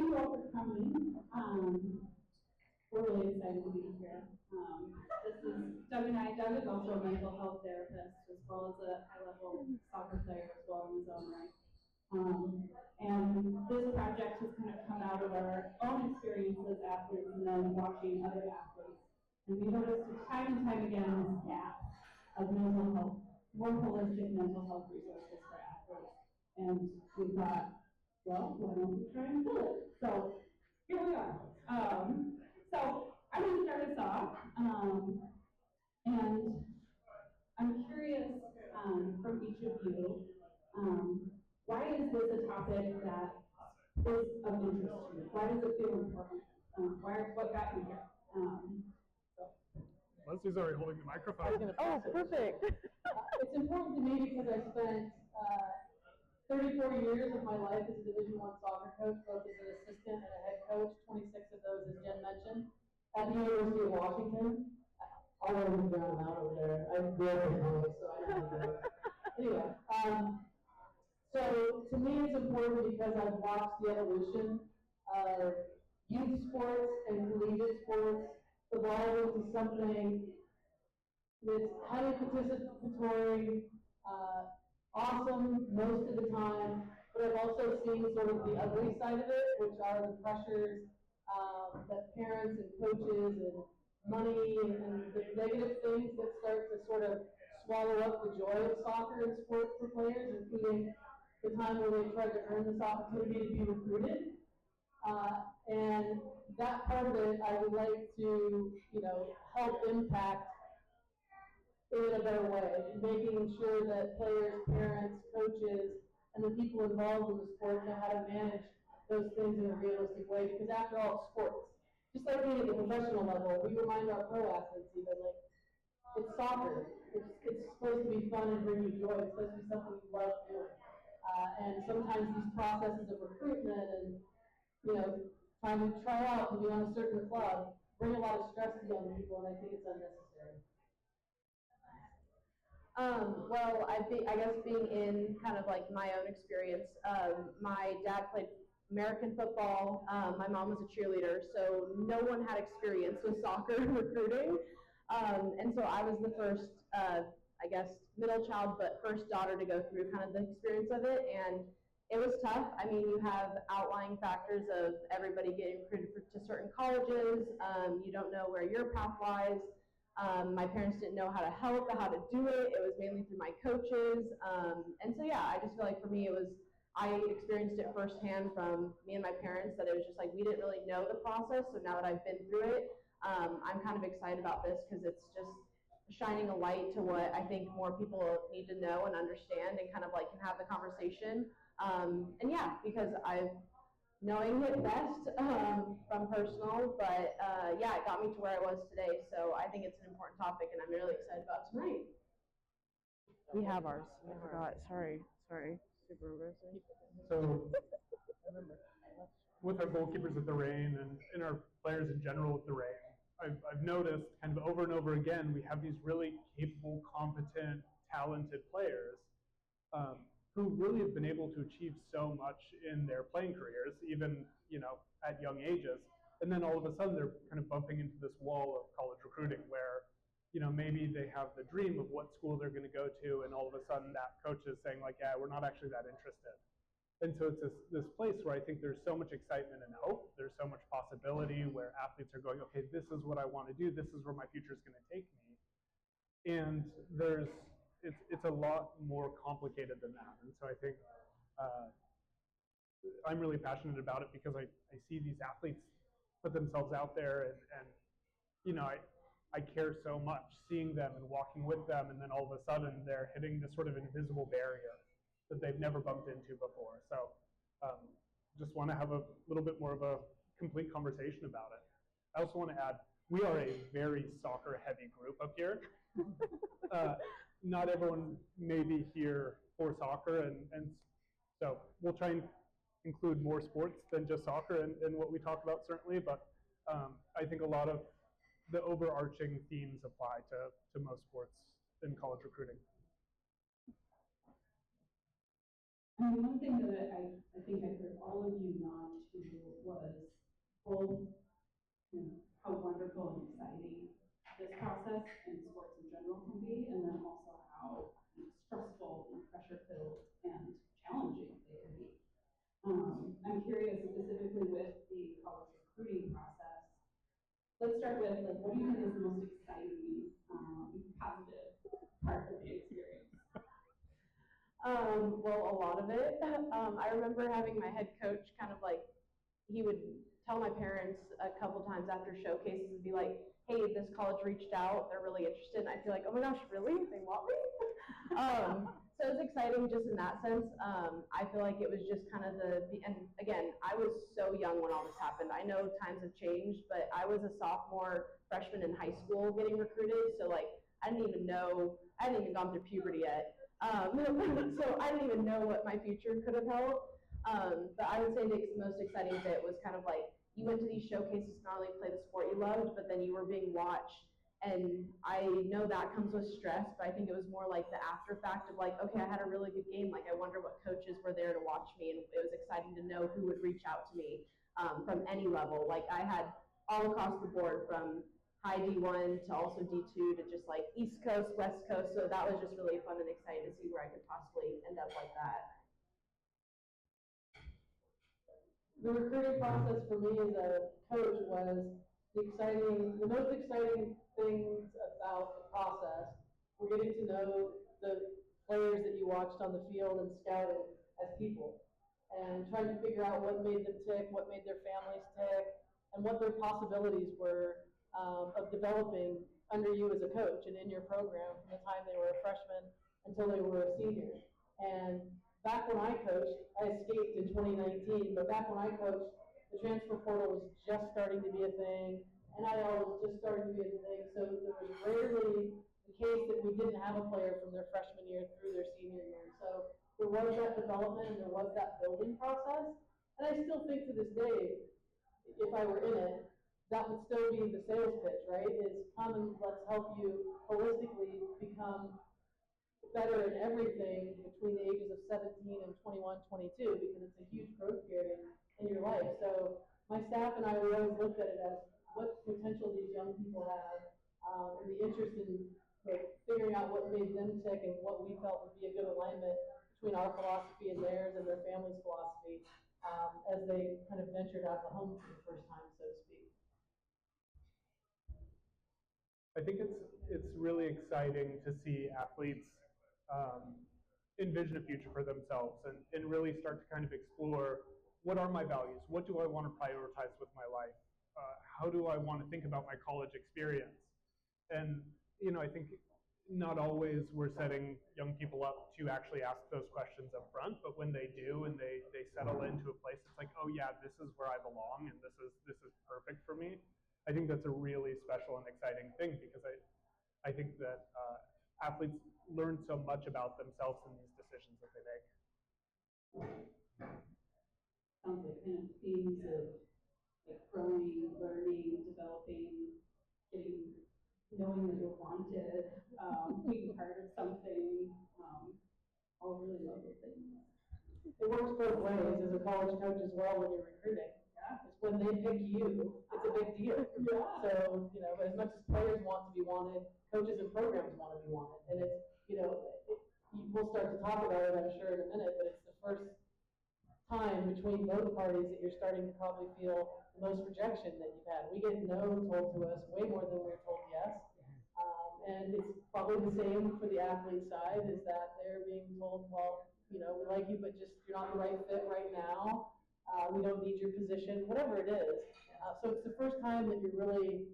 you all for coming. We're really excited to be here. This is Doug and I. Doug is also a mental health therapist as well as a high-level soccer player as well in his own right. And this project has kind of come out of our own experience as athletes and then watching other athletes. And we noticed time and time again this gap of mental health, more holistic mental health resources for athletes. And we thought, well, why don't we try and fill it? So here we are. So I'm going to start us off. And I'm curious from each of you, why is this a topic that is of interest to you? Why does it feel important? What got you here? Leslie's already holding the microphone. Oh, perfect. It's important to me because I spent 34 years of my life as a Division I soccer coach, both as an assistant and a head coach, 26 of those, as Jen mentioned, at the University of Washington. All over the ground out over there. I grew up in college, so I don't know. Anyway, so to me it's important because I've watched the evolution of youth sports and collegiate sports evolve into something that's highly participatory, awesome most of the time, but I've also seen sort of the ugly side of it, which are the pressures that parents and coaches and money and the negative things that start to sort of swallow up the joy of soccer and sport for players, including the time where they tried to earn this opportunity to be recruited. And that part of it I would like to, help impact in a better way, making sure that players, parents, coaches, and the people involved in the sport know how to manage those things in a realistic way. Because after all, it's sports. Just like being at the professional level, we remind our pro athletes even, like, it's soccer. It's supposed to be fun and bring you joy. It's supposed to be something you love doing. And sometimes these processes of recruitment and, trying to try out and be on a certain club bring a lot of stress to young people, and I think it's unnecessary. Well, I guess being in kind of like my own experience, my dad played American football. My mom was a cheerleader, so no one had experience with soccer recruiting. And so I was the first, I guess, middle child, but first daughter to go through kind of the experience of it. And it was tough. I mean, you have outlying factors of everybody getting recruited to certain colleges. You don't know where your path lies. My parents didn't know how to help, how to do it. It was mainly through my coaches. And so, yeah, I just feel like for me, I experienced it firsthand from me and my parents that it was just like we didn't really know the process. So now that I've been through it, I'm kind of excited about this because it's just shining a light to what I think more people need to know and understand and kind of like can have the conversation. And yeah, because I've knowing it best from personal, but yeah, it got me to where I was today. So I think it's an important topic, and I'm really excited about tonight. We have ours. I forgot. Sorry. Super embarrassing. So, with our goalkeepers at the Reign and our players in general at the Reign, I've noticed kind of over and over again, we have these really capable, competent, talented players who really have been able to achieve so much in their playing careers, even, at young ages. And then all of a sudden they're kind of bumping into this wall of college recruiting where, maybe they have the dream of what school they're going to go to, and all of a sudden that coach is saying like, yeah, we're not actually that interested. And so it's this place where I think there's so much excitement and hope. There's so much possibility where athletes are going, okay, this is what I want to do. This is where my future is going to take me. And it's a lot more complicated than that. And so I think I'm really passionate about it because I see these athletes put themselves out there and I care so much seeing them and walking with them, and then all of a sudden they're hitting this sort of invisible barrier that they've never bumped into before. So just want to have a little bit more of a complete conversation about it. I also want to add, we are a very soccer-heavy group up here. Not everyone may be here for soccer, and so we'll try and include more sports than just soccer and what we talk about, certainly, but I think a lot of the overarching themes apply to most sports in college recruiting. I mean, one thing that I think I heard all of you nod to was both, how wonderful and exciting this process and sports in general can be, and then also how stressful and pressure-filled and challenging they can be. I'm curious specifically with the college recruiting process. Let's start with, like, what do you think is the most exciting, positive part of the experience? Well, a lot of it. I remember having my head coach kind of like, he would tell my parents a couple times after showcases and be like, hey, this college reached out, they're really interested. And I feel like, oh my gosh, really? They want me? So it's exciting just in that sense. I feel like it was just kind of and again, I was so young when all this happened. I know times have changed, but I was a sophomore, freshman in high school getting recruited. So like, I hadn't even gone through puberty yet. So I didn't even know what my future could have held. But I would say the most exciting bit was kind of like, you went to these showcases to not only play the sport you loved, but then you were being watched. And I know that comes with stress, but I think it was more like the after fact of like, okay, I had a really good game. Like, I wonder what coaches were there to watch me. And it was exciting to know who would reach out to me from any level. Like, I had all across the board from high D1 to also D2 to just like East Coast, West Coast. So that was just really fun and exciting to see where I could possibly end up like that. The recruiting process for me as a coach was the most exciting things about the process were getting to know the players that you watched on the field and scouted as people, and trying to figure out what made them tick, what made their families tick, and what their possibilities were of developing under you as a coach and in your program from the time they were a freshman until they were a senior. And back when I coached, I escaped in 2019, but back when I coached, the transfer portal was just starting to be a thing, NIL was just starting to be a thing, so there was rarely the case that we didn't have a player from their freshman year through their senior year. So there was that development and there was that building process, and I still think to this day, if I were in it, that would still be the sales pitch, right? Is come and let's help you holistically become better in everything between the ages of 17 and 21, 22, because it's a huge growth period in your life. So my staff and I, we always looked at it as what potential these young people have, and the interest in like figuring out what made them tick and what we felt would be a good alignment between our philosophy and theirs and their family's philosophy as they kind of ventured out of the home for the first time, so to speak. I think it's really exciting to see athletes envision a future for themselves and really start to kind of explore, what are my values? What do I want to prioritize with my life? How do I want to think about my college experience? And, I think not always we're setting young people up to actually ask those questions up front, but when they do and they settle into a place, it's like, oh yeah, this is where I belong and this is perfect for me. I think that's a really special and exciting thing, because I think that athletes learn so much about themselves in these decisions that they make. Sounds like kind of themes of like growing, learning, developing, knowing that you're wanted, being part of something, all really lovely things. It works both ways as a college coach as well when you're recruiting. Yeah. It's when they pick you, it's a big deal. Yeah. So, as much as players want to be wanted, coaches and programs want to be wanted. And it's, we'll start to talk about it, I'm sure, in a minute, but it's the first time between both parties that you're starting to probably feel the most rejection that you've had. We get no told to us way more than we're told yes. And it's probably the same for the athlete side, is that they're being told, well, we like you, but just you're not the right fit right now. We don't need your position, whatever it is. So it's the first time that you're really,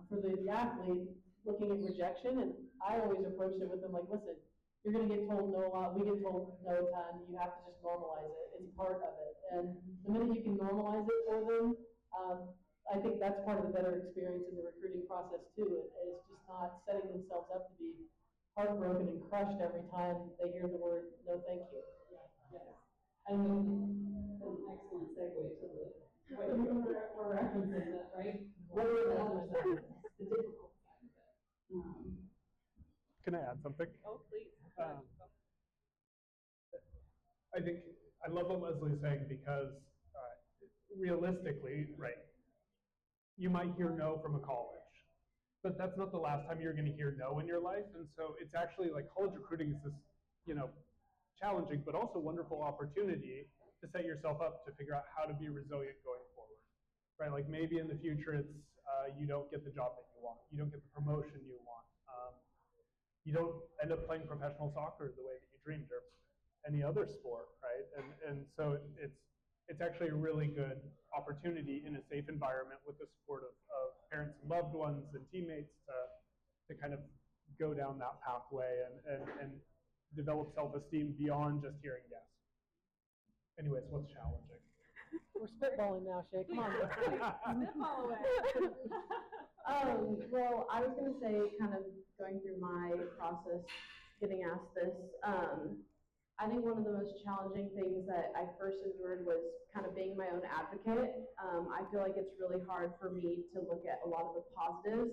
for the athlete, looking at rejection. And I always approached it with them like, listen, you're going to get told no a lot. We get told no a ton. You have to just normalize it. It's part of it. And the minute you can normalize it for them, I think that's part of the better experience in the recruiting process too. It's just not setting themselves up to be heartbroken and crushed every time they hear the word no thank you. Yes. And an excellent segue to what we're referencing that, right? What are the other sides, the difficult side of it? Can I add something? Oh, please. I think I love what Leslie's saying, because realistically, right, you might hear no from a college, but that's not the last time you're going to hear no in your life. And so it's actually like college recruiting is this, challenging, but also wonderful opportunity to set yourself up to figure out how to be resilient going forward, right? Like maybe in the future it's you don't get the job that you want, you don't get the promotion you want, you don't end up playing professional soccer the way that you dreamed, or any other sport, right? And so it's actually a really good opportunity in a safe environment with the support of parents and loved ones and teammates to kind of go down that pathway and develop self-esteem beyond just hearing yes. Anyways, what's challenging? We're spitballing now, Shay, come on. Spitball away. Well, I was going to say, kind of going through my process, getting asked this, I think one of the most challenging things that I first endured was kind of being my own advocate. I feel like it's really hard for me to look at a lot of the positives.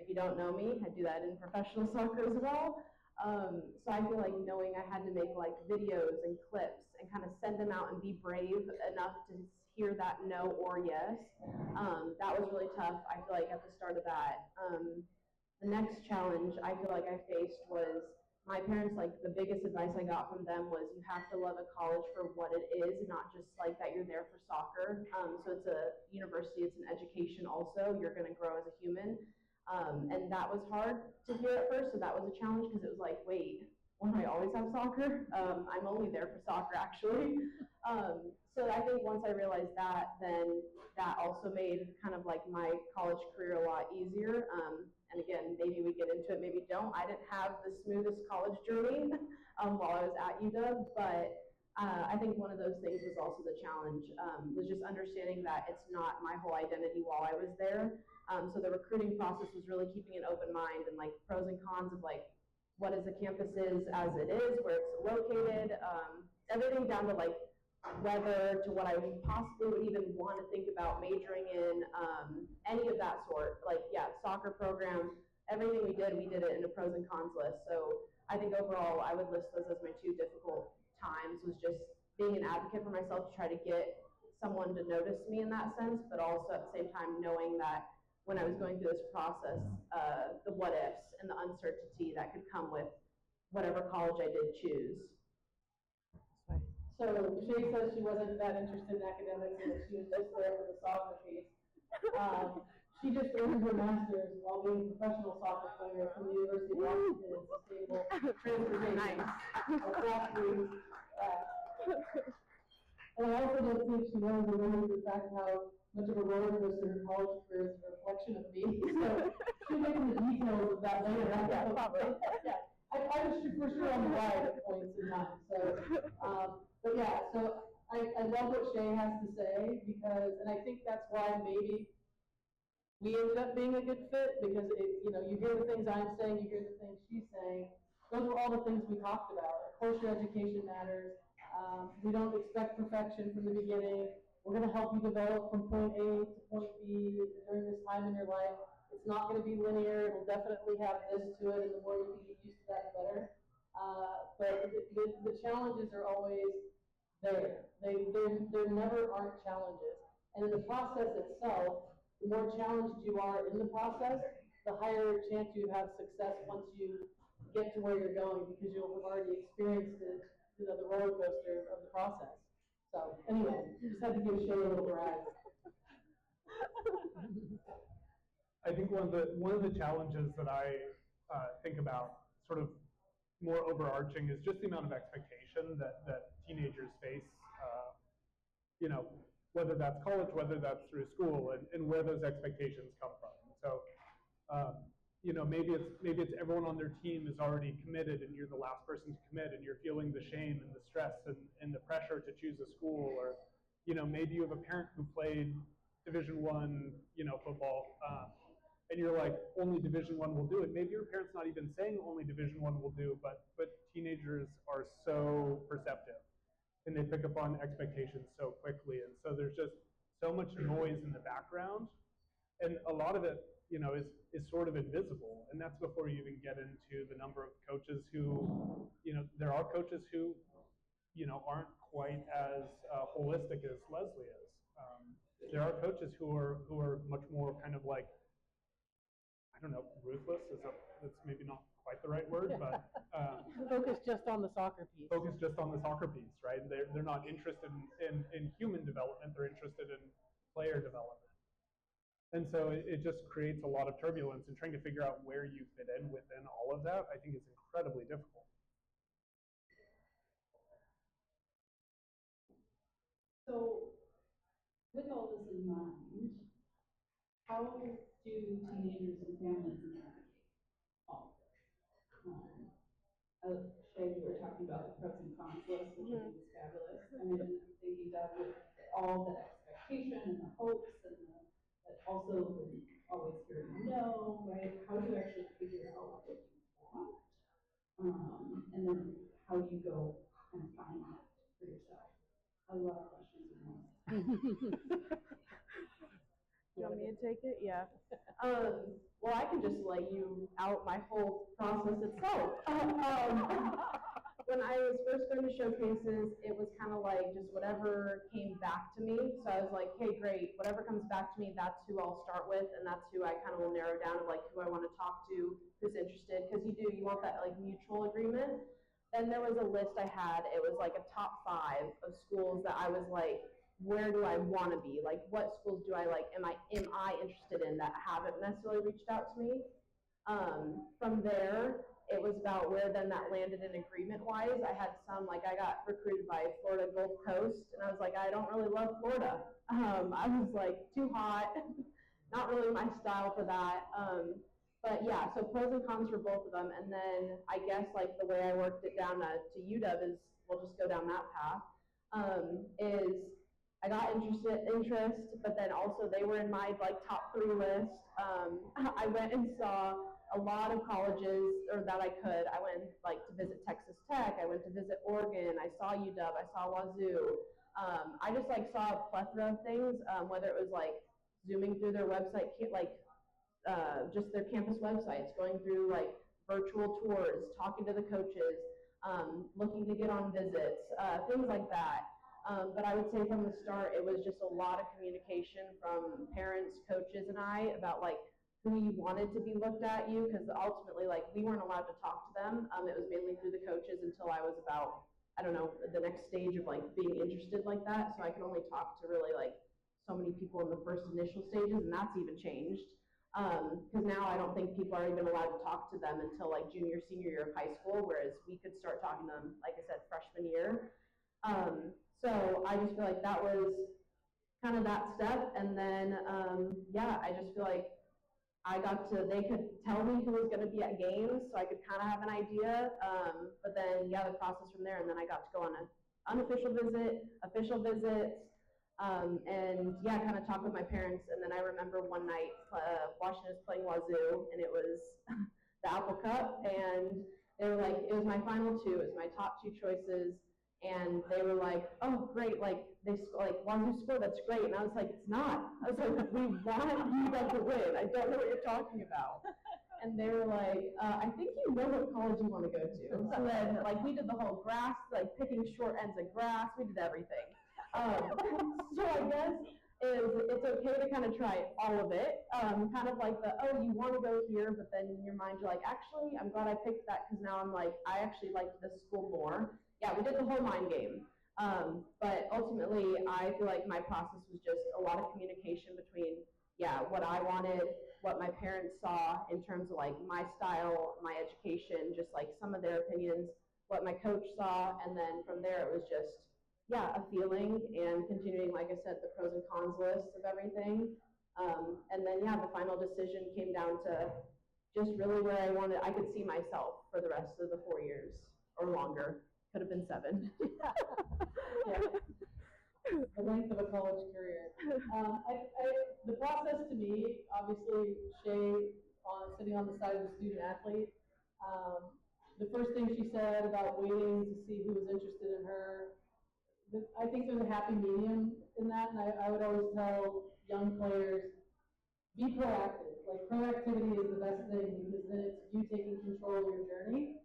If you don't know me, I do that in professional soccer as well. So I feel like knowing I had to make like videos and clips and kind of send them out and be brave enough to hear that no or yes, that was really tough. I feel like at the start of that. The next challenge I feel like I faced was my parents, like the biggest advice I got from them was you have to love a college for what it is, not just like that you're there for soccer. So it's a university, it's an education also, you're gonna grow as a human. And that was hard to hear at first, so that was a challenge because it was like, wait, won't I always have soccer? I'm only there for soccer actually. So I think once I realized that, then that also made kind of like my college career a lot easier. And again, maybe we get into it, maybe don't. I didn't have the smoothest college journey while I was at UW, but I think one of those things was also the challenge, was just understanding that it's not my whole identity while I was there. So the recruiting process was really keeping an open mind and like pros and cons of like, what is the campus is as it is, where it's located, everything down to like whether to what I possibly would even want to think about majoring in, any of that sort. Like, yeah, soccer program, everything we did it in a pros and cons list. So I think overall I would list those as my two difficult times, was just being an advocate for myself to try to get someone to notice me in that sense, but also at the same time knowing that when I was going through this process, the what ifs and the uncertainty that could come with whatever college I did choose. So Shay says she wasn't that interested in academics and that she was just there for the soccer piece. She just earned her master's while being a professional soccer player from the University of Washington in sustainable transportation. Grassroots. And I also don't think she knows or remembers the fact how much of a roller coaster her college career is a reflection of me. So she'll get into the details of that later. Yeah, probably. Yeah. I was for sure on the ride at points in time. So, but yeah, so I love what Shay has to say because, and I think that's why maybe we ended up being a good fit because you hear the things I'm saying, you hear the things she's saying. Those are all the things we talked about. Of course, your education matters. We don't expect perfection from the beginning. We're going to help you develop from point A to point B during this time in your life. It's not going to be linear. It'll definitely have this to it, and the more you can get used to that, the better. But the challenges are always there. There never aren't challenges. And in the process itself, the more challenged you are in the process, the higher chance you have success once you get to where you're going because you'll have already experienced the roller coaster of the process. So anyway, just had to give Shay a little brag. I think one of the challenges that I think about, sort of more overarching, is just the amount of expectation that teenagers face. Whether that's college, whether that's through school, and where those expectations come from. So, maybe it's everyone on their team is already committed, and you're the last person to commit, and you're feeling the shame and the stress and the pressure to choose a school, or maybe you have a parent who played Division I, football, and you're like, only Division I will do it. Maybe your parent's not even saying only Division I will do, but teenagers are so perceptive, and they pick up on expectations so quickly, and so there's just so much noise in the background, and a lot of it, is sort of invisible, and that's before you even get into the number of coaches who, there are coaches who, aren't quite as holistic as Leslie is. there are coaches who are much more kind of like, I don't know, ruthless that's maybe not quite the right word, but Focus just on the soccer piece. focus just on the soccer piece, right? They're not interested in human development, they're interested in player development. And so it just creates a lot of turbulence, and trying to figure out where you fit in within all of that, I think is incredibly difficult. So, with all this in mind, how do teenagers and families navigate all of this? Shay, you were talking about the pros and cons list, which I think is fabulous. I mean, thinking that with all the expectation and the hopes and but also always hearing no, right? How do you actually figure out what you want? And then how do you go and find that for yourself? A lot of questions at once. You want me to take it? Yeah. Well, I can just lay you out my whole process itself. When I was first going to showcases, it was kind of like just whatever came back to me. So I was like, hey, great, whatever comes back to me, that's who I'll start with, and that's who I kind of will narrow down of like who I want to talk to, who's interested, because you want that like mutual agreement. Then there was a list I had. It was like a top 5 of schools that I was like, where do I want to be? Like, what schools do I like? Am I interested in that haven't necessarily reached out to me? From there, it was about where then that landed in agreement wise. I had some, like I got recruited by Florida Gulf Coast, and I was like, I don't really love Florida. I was like, too hot, not really my style for that. But yeah, so pros and cons for both of them. And then I guess like the way I worked it down to UW is, we'll just go down that path, is I got interest, but then also they were in my like top 3 list. I went and saw a lot of colleges, or that I could. I went like to visit Texas Tech. I went to visit Oregon. I saw UW. I saw Wazoo. I just like saw a plethora of things, whether it was like zooming through their website, like just their campus websites, going through like virtual tours, talking to the coaches, looking to get on visits, things like that. But I would say from the start, it was just a lot of communication from parents, coaches, and I about like who you wanted to be looked at you, because ultimately like we weren't allowed to talk to them. It was mainly through the coaches until I was about, I don't know, the next stage of like being interested like that. So I could only talk to really like so many people in the first initial stages, and that's even changed. Because now I don't think people are even allowed to talk to them until like junior, senior year of high school, whereas we could start talking to them, like I said, freshman year. So I just feel like that was kind of that step. And then, yeah, I just feel like they could tell me who was going to be at games, so I could kind of have an idea. But then, yeah, the process from there, and then I got to go on an unofficial visit, official visits, and yeah, kind of talk with my parents. And then I remember one night, Washington was playing Wazoo, and it was the Apple Cup, and they were like, it was my final 2, it was my top 2 choices. And they were like, oh, great, like, Wazoo scored, that's great. And I was like, it's not. I was like, we want you guys to win. I don't know what you're talking about. And they were like, I think you know what college you want to go to. So then, like, we did the whole grass, like, picking short ends of grass. We did everything. So I guess it's okay to kind of try all of it. Kind of like you want to go here, but then in your mind, you're like, actually, I'm glad I picked that, because now I'm like, I actually like this school more. Yeah, we did the whole mind game. But ultimately, I feel like my process was just a lot of communication between, yeah, what I wanted, what my parents saw in terms of like my style, my education, just like some of their opinions, what my coach saw, and then from there it was just, yeah, a feeling, and continuing, like I said, the pros and cons list of everything. And then, yeah, the final decision came down to just really where I could see myself for the rest of the 4 years or longer. Could have been 7. Yeah. The length of a college career. The process to me, obviously, Shay sitting on the side of the student athlete, the first thing she said about waiting to see who was interested in her, I think there's a happy medium in that, and I would always tell young players, be proactive. Like, proactivity is the best thing, because then it's you taking control of your journey.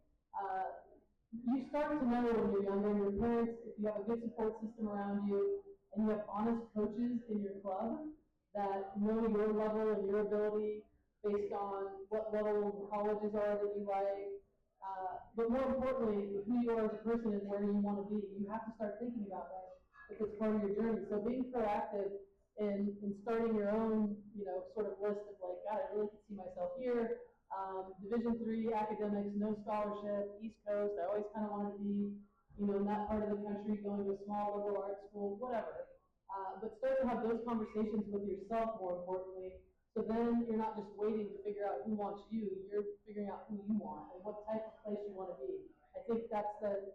You start to know when you're younger, your parents, if you have a good support system around you, and you have honest coaches in your club that know your level and your ability based on what level the colleges are that you like, but more importantly, who you are as a person and where you want to be. You have to start thinking about that if it's part of your journey. So being proactive in starting your own, sort of list of like, God, I really can see myself here. Division III academics, no scholarship, East Coast. I always kind of wanted to be, in that part of the country, going to a small liberal arts school, whatever. But start to have those conversations with yourself, more importantly. So then you're not just waiting to figure out who wants you, you're figuring out who you want and what type of place you want to be. I think that's the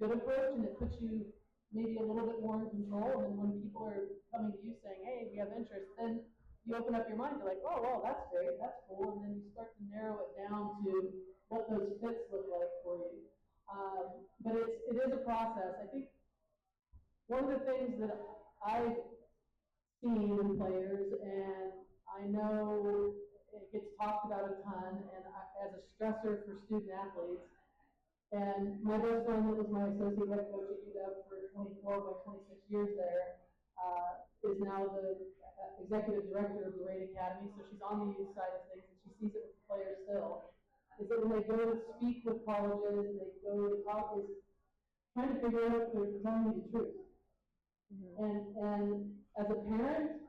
good approach, and it puts you maybe a little bit more in control. And when people are coming to you saying, hey, we have interest, then you open up your mind to like, oh, well, that's great, that's cool. And then you start to narrow it down to what those fits look like for you. But it is a process. I think one of the things that I've seen in players, and I know it gets talked about a ton, and as a stressor for student athletes, and my best friend that was my associate head coach at UW for 26 years there, is now the executive director of the Rate Academy, so she's on the youth side of things, and she sees it with the players still, is that when they go to speak with colleges, and they go to talk, is trying to figure out if they're telling you the truth. And as a parent,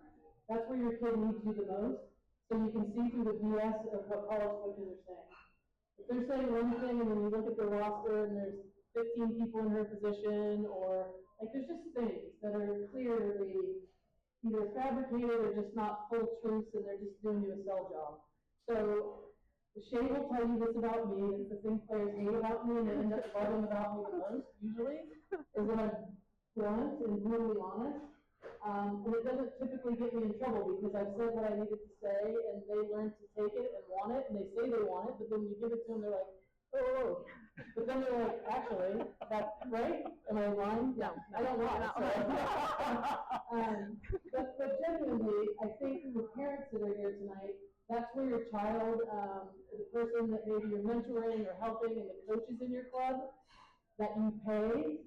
that's where your kid needs you the most, so you can see through the BS of what college coaches are saying. If they're saying one thing and then you look at their roster and there's 15 people in her position, or like there's just things that are clearly either fabricated or just not full truths, and they're just doing you a sell job. So Shay will tell you this about me, and it's the thing players hate about me and they end up loving about me the most, usually, is that I'm blunt and brutally honest. And it doesn't typically get me in trouble because I've said what I needed to say, and they learn to take it and want it, and they say they want it, but then when you give it to them, they're like, oh. But then they're like, actually, that's right? Am I lying? No, I don't lie. But genuinely, I think the parents that are here tonight, that's where your child, the person that maybe you're mentoring or helping, and the coaches in your club that you pay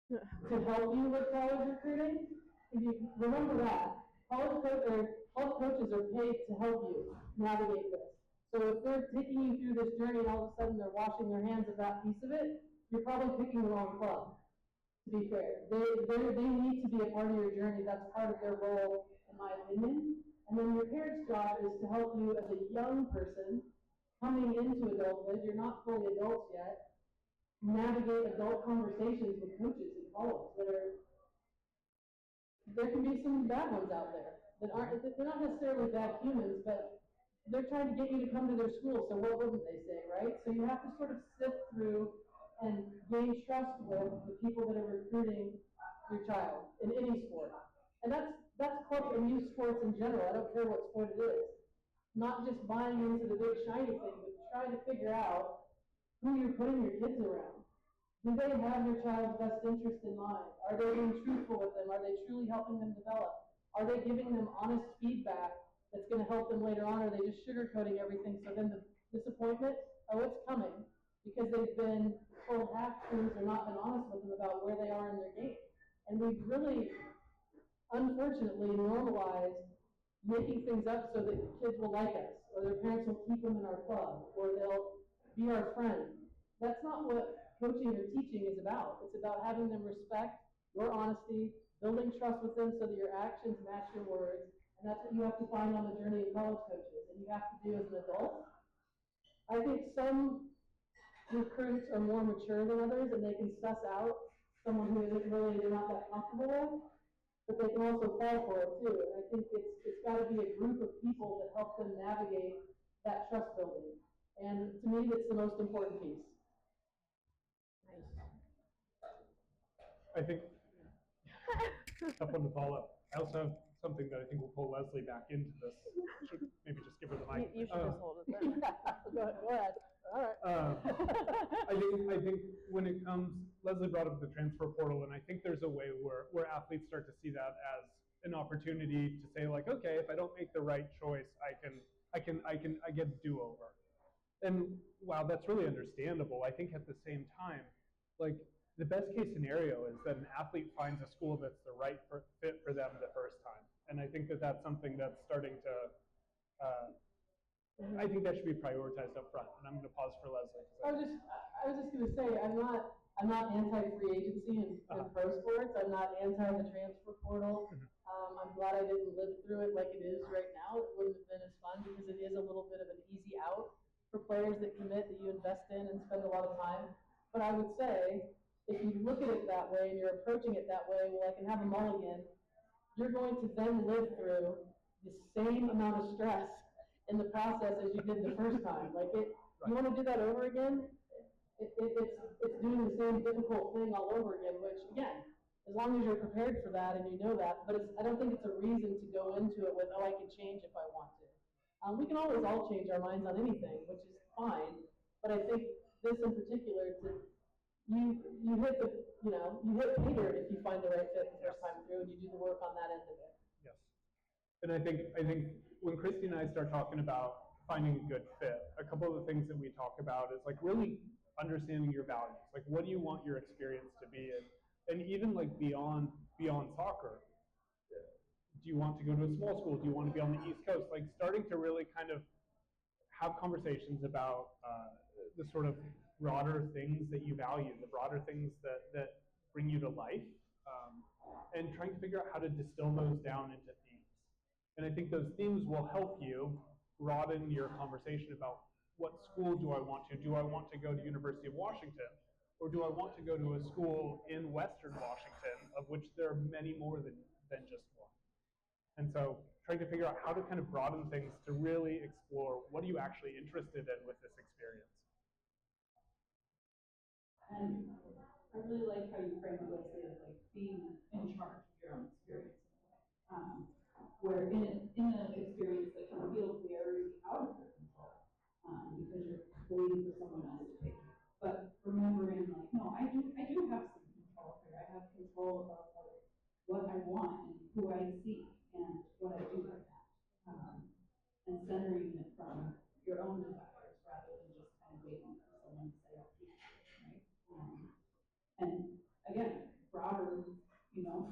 to help you with college recruiting. If you remember that, college coaches are paid to help you navigate this. So if they're taking you through this journey and all of a sudden they're washing their hands of that piece of it, you're probably picking the wrong club, to be fair. They need to be a part of your journey. That's part of their role, in my opinion. And then your parents' job is to help you as a young person coming into adulthood, you're not fully adults yet, navigate adult conversations with coaches in college that are, there can be some bad ones out there that aren't, they're not necessarily bad humans, but they're trying to get you to come to their school, so what wouldn't they say, right? So you have to sort of sift through and gain trust with the people that are recruiting your child in any sport. And that's club and youth sports in general. I don't care what sport it is. Not just buying into the big shiny thing, but trying to figure out who you're putting your kids around. Do they have your child's best interest in mind? Are they being truthful with them? Are they truly helping them develop? Are they giving them honest feedback that's going to help them later on? Or are they just sugarcoating everything, so then the disappointment, oh, it's coming, because they've been told half-truths or not been honest with them about where they are in their game. And we've really, unfortunately, normalized making things up so that kids will like us, or their parents will keep them in our club, or they'll be our friend. That's not what coaching or teaching is about. It's about having them respect your honesty, building trust with them so that your actions match your words, and that's what you have to find on the journey of college coaches, and you have to do as an adult. I think some recruits are more mature than others, and they can suss out someone who isn't really, they're not that comfortable with, but they can also fall for it too. And I think it's got to be a group of people that help them navigate that trust building. And to me, that's the most important piece. I think, tough one to follow up. I also have something that I think will pull Leslie back into this. Should maybe just give her the mic. You should just hold it then. Go ahead. All right. I think when it comes, Leslie brought up the transfer portal, and I think there's a way where athletes start to see that as an opportunity to say, like, okay, if I don't make the right choice, I get a do-over. And wow, that's really understandable. I think at the same time, like, the best case scenario is that an athlete finds a school that's the right fit for them the first time. And I think that that's something that's starting to, I think that should be prioritized up front. And I'm going to pause for Leslie. I was just gonna say, I'm not anti-free agency in pro sports. I'm not anti the transfer portal. I'm glad I didn't live through it like it is right now. It wouldn't have been as fun because it is a little bit of an easy out for players that commit, that you invest in and spend a lot of time. But I would say, if you look at it that way and you're approaching it that way, well, I can have a mulligan, you're going to then live through the same amount of stress in the process as you did the first time. Like you want to do that over again? It's doing the same difficult thing all over again, which again, as long as you're prepared for that and you know that, but I don't think it's a reason to go into it with, oh, I can change if I want to. We can always all change our minds on anything, which is fine, but I think this in particular, you hit pay dirt if you find the right fit the first time through and you do the work on that end of it. Yes. And I think when Christy and I start talking about finding a good fit, a couple of the things that we talk about is like really understanding your values. Like, what do you want your experience to be? And even like beyond soccer, do you want to go to a small school? Do you want to be on the East Coast? Like starting to really kind of have conversations about the sort of broader things that you value, the broader things that bring you to life, and trying to figure out how to distill those down into themes. And I think those themes will help you broaden your conversation about what school do I want to? Do I want to go to University of Washington? Or do I want to go to a school in Western Washington, of which there are many more than just one? And so trying to figure out how to kind of broaden things to really explore what are you actually interested in with this experience. And I really like how you frame it, Leslie, as like being in charge of your own experience. Where in an experience that can feel very out of your control, because you're waiting for someone else to pick you. But remembering, like, no, I do have some control here. I have control about what I want and who I see and what I do with that. And centering it from your own desires rather than just kind of waiting for someone to say, okay, right? And again, broader,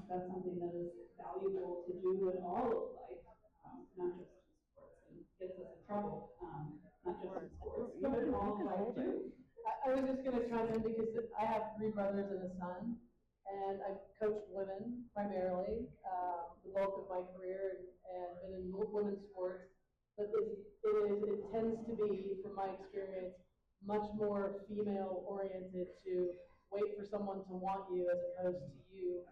that's something that is valuable to do in all of life, not just in sports, and gets us in trouble, not just in sports, but in all of life too. I was just going to chime in because I have 3 brothers and a son, and I've coached women primarily, the bulk of my career, and been in women's sports. But it tends to be, from my experience, much more female oriented to wait for someone to want you as opposed to you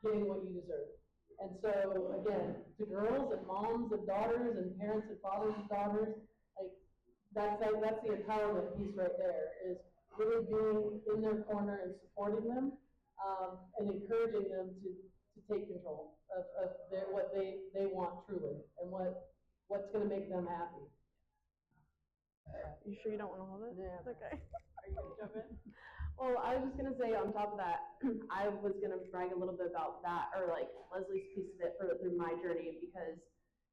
getting what you deserve. And so again, to girls and moms and daughters and parents and fathers and daughters, like that's the empowerment piece right there, is really being in their corner and supporting them, and encouraging them to take control of what they want truly and what's going to make them happy. You sure you don't want to hold it? Yeah. It's okay. Are you going to jump in? Well, I was just going to say on top of that, I was going to brag a little bit about that, or like Leslie's piece of it through my journey, because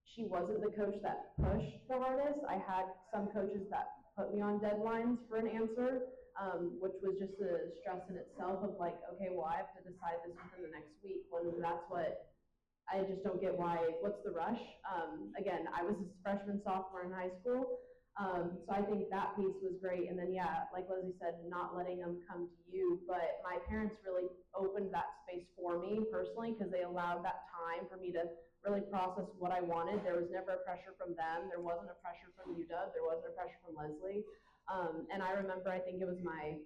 she wasn't the coach that pushed the hardest. I had some coaches that put me on deadlines for an answer, which was just a stress in itself of like, okay, well, I have to decide this within the next week, when that's what I just don't get. What's the rush? Again, I was a freshman, sophomore in high school. So I think that piece was great. And then, yeah, like Leslie said, not letting them come to you. But my parents really opened that space for me personally, because they allowed that time for me to really process what I wanted. There was never a pressure from them. There wasn't a pressure from UW. There wasn't a pressure from Leslie. And I remember, I think it was my,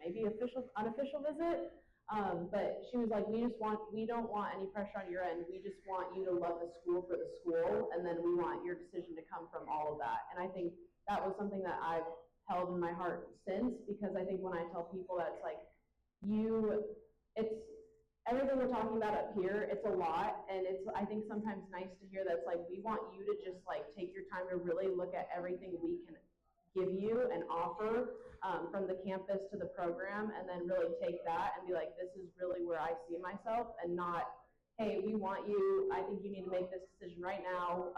maybe unofficial visit. But she was like, we don't want any pressure on your end. We just want you to love the school for the school, and then we want your decision to come from all of that. And I think that was something that I've held in my heart since, because I think when I tell people that it's like, it's everything we're talking about up here, it's a lot, and it's, I think, sometimes nice to hear that it's like, we want you to just like take your time to really look at everything we can give you and offer, from the campus to the program, and then really take that and be like, this is really where I see myself, and not, hey, we want you, I think you need to make this decision right now.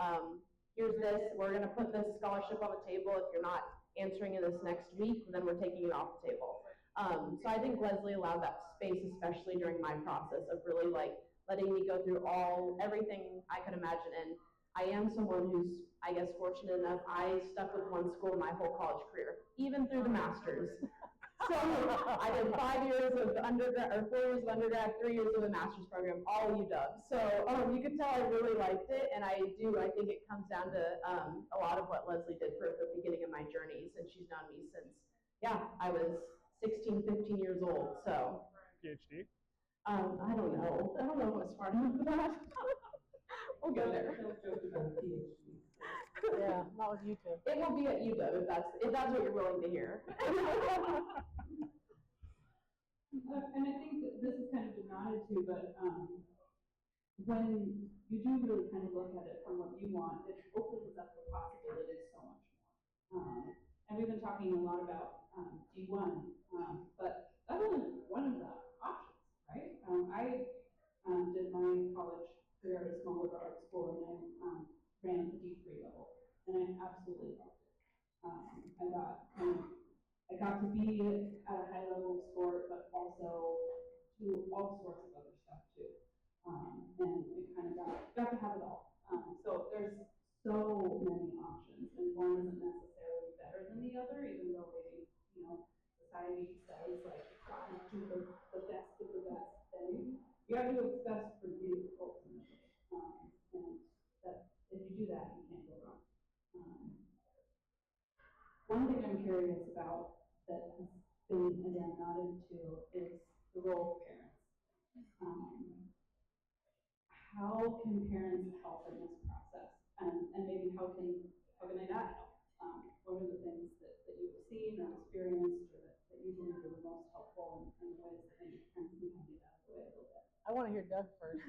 Here's this, we're going to put this scholarship on the table. If you're not answering in this next week, then we're taking it off the table. So I think Leslie allowed that space, especially during my process of really like letting me go through everything I could imagine. And I am someone who's, I guess, fortunate enough, I stuck with one school my whole college career, even through the master's. So I did 5 years of undergrad, or 4 years of undergrad, 3 years of a master's program, all UW. So you could tell I really liked it, and I think it comes down to a lot of what Leslie did for the beginning of my journey, since she's known me since, I was 16, 15 years old, so. PhD? I don't know. I don't know if I'm smart enough for that. We'll go there. Yeah, not with you two. It will be at UW if that's what you're willing to hear. And I think that this is kind of been nodded to, but when you do really kind of look at it from what you want, it opens up the possibilities so much more. And we've been talking a lot about D1, but that's only one of the options, right? I did my college career at a small liberal arts school, and I ran the D3 level, and I absolutely loved it. I got to be at a high level of sport, but also do all sorts of other stuff too. And it kind of got to have it all. So there's so many options, and one isn't necessarily better than the other, even though maybe, society says like, try to do the best of the best thing. You have to do what's best for you ultimately. And that if you do that, you can't go wrong. One thing I'm curious about that has been, again, not into is the role of parents. How can parents help in this process? And maybe how can they not help? What are the things that you've seen or experienced or that you believe are the most helpful and ways that maybe parents can get out of the way a little bit? I want to hear Doug first.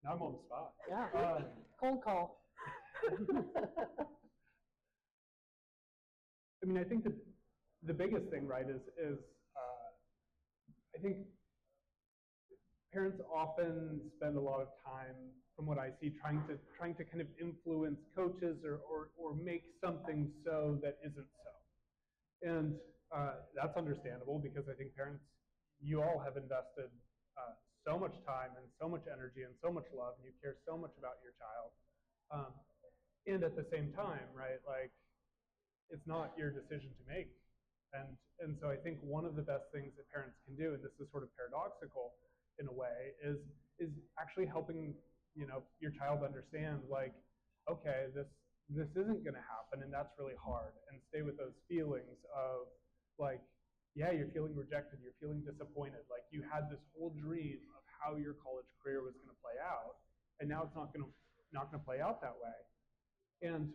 Now I'm on the spot. Yeah. Cold call. I mean, I think that the biggest thing, right, is I think parents often spend a lot of time, from what I see, trying to kind of influence coaches or make something so that isn't so. And that's understandable, because I think parents, you all have invested so much time and so much energy and so much love, and you care so much about your child. And at the same time, right, like, it's not your decision to make. And so I think one of the best things that parents can do, and this is sort of paradoxical in a way, is actually helping, your child understand, like, okay, this isn't going to happen, and that's really hard, and stay with those feelings of, like, yeah, you're feeling rejected, you're feeling disappointed, like you had this whole dream of how your college career was going to play out, and now it's not going to play out that way. And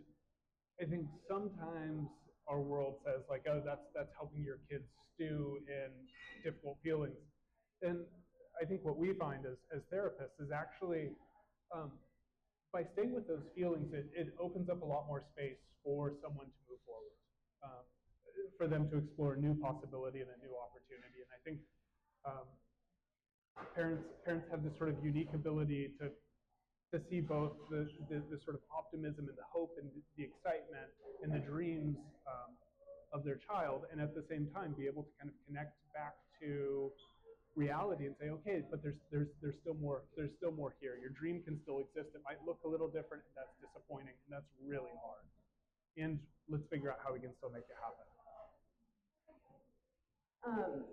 I think sometimes our world says, like, oh, that's helping your kids stew in difficult feelings. And I think what we find as therapists is actually, by staying with those feelings, it opens up a lot more space for someone to move forward, for them to explore a new possibility and a new opportunity. And I think parents have this sort of unique ability to see both the sort of optimism and the hope and the excitement and the dreams of their child, and at the same time be able to kind of connect back to reality and say, okay, but there's still more here. Your dream can still exist. It might look a little different, and that's disappointing, and that's really hard. And let's figure out how we can still make it happen.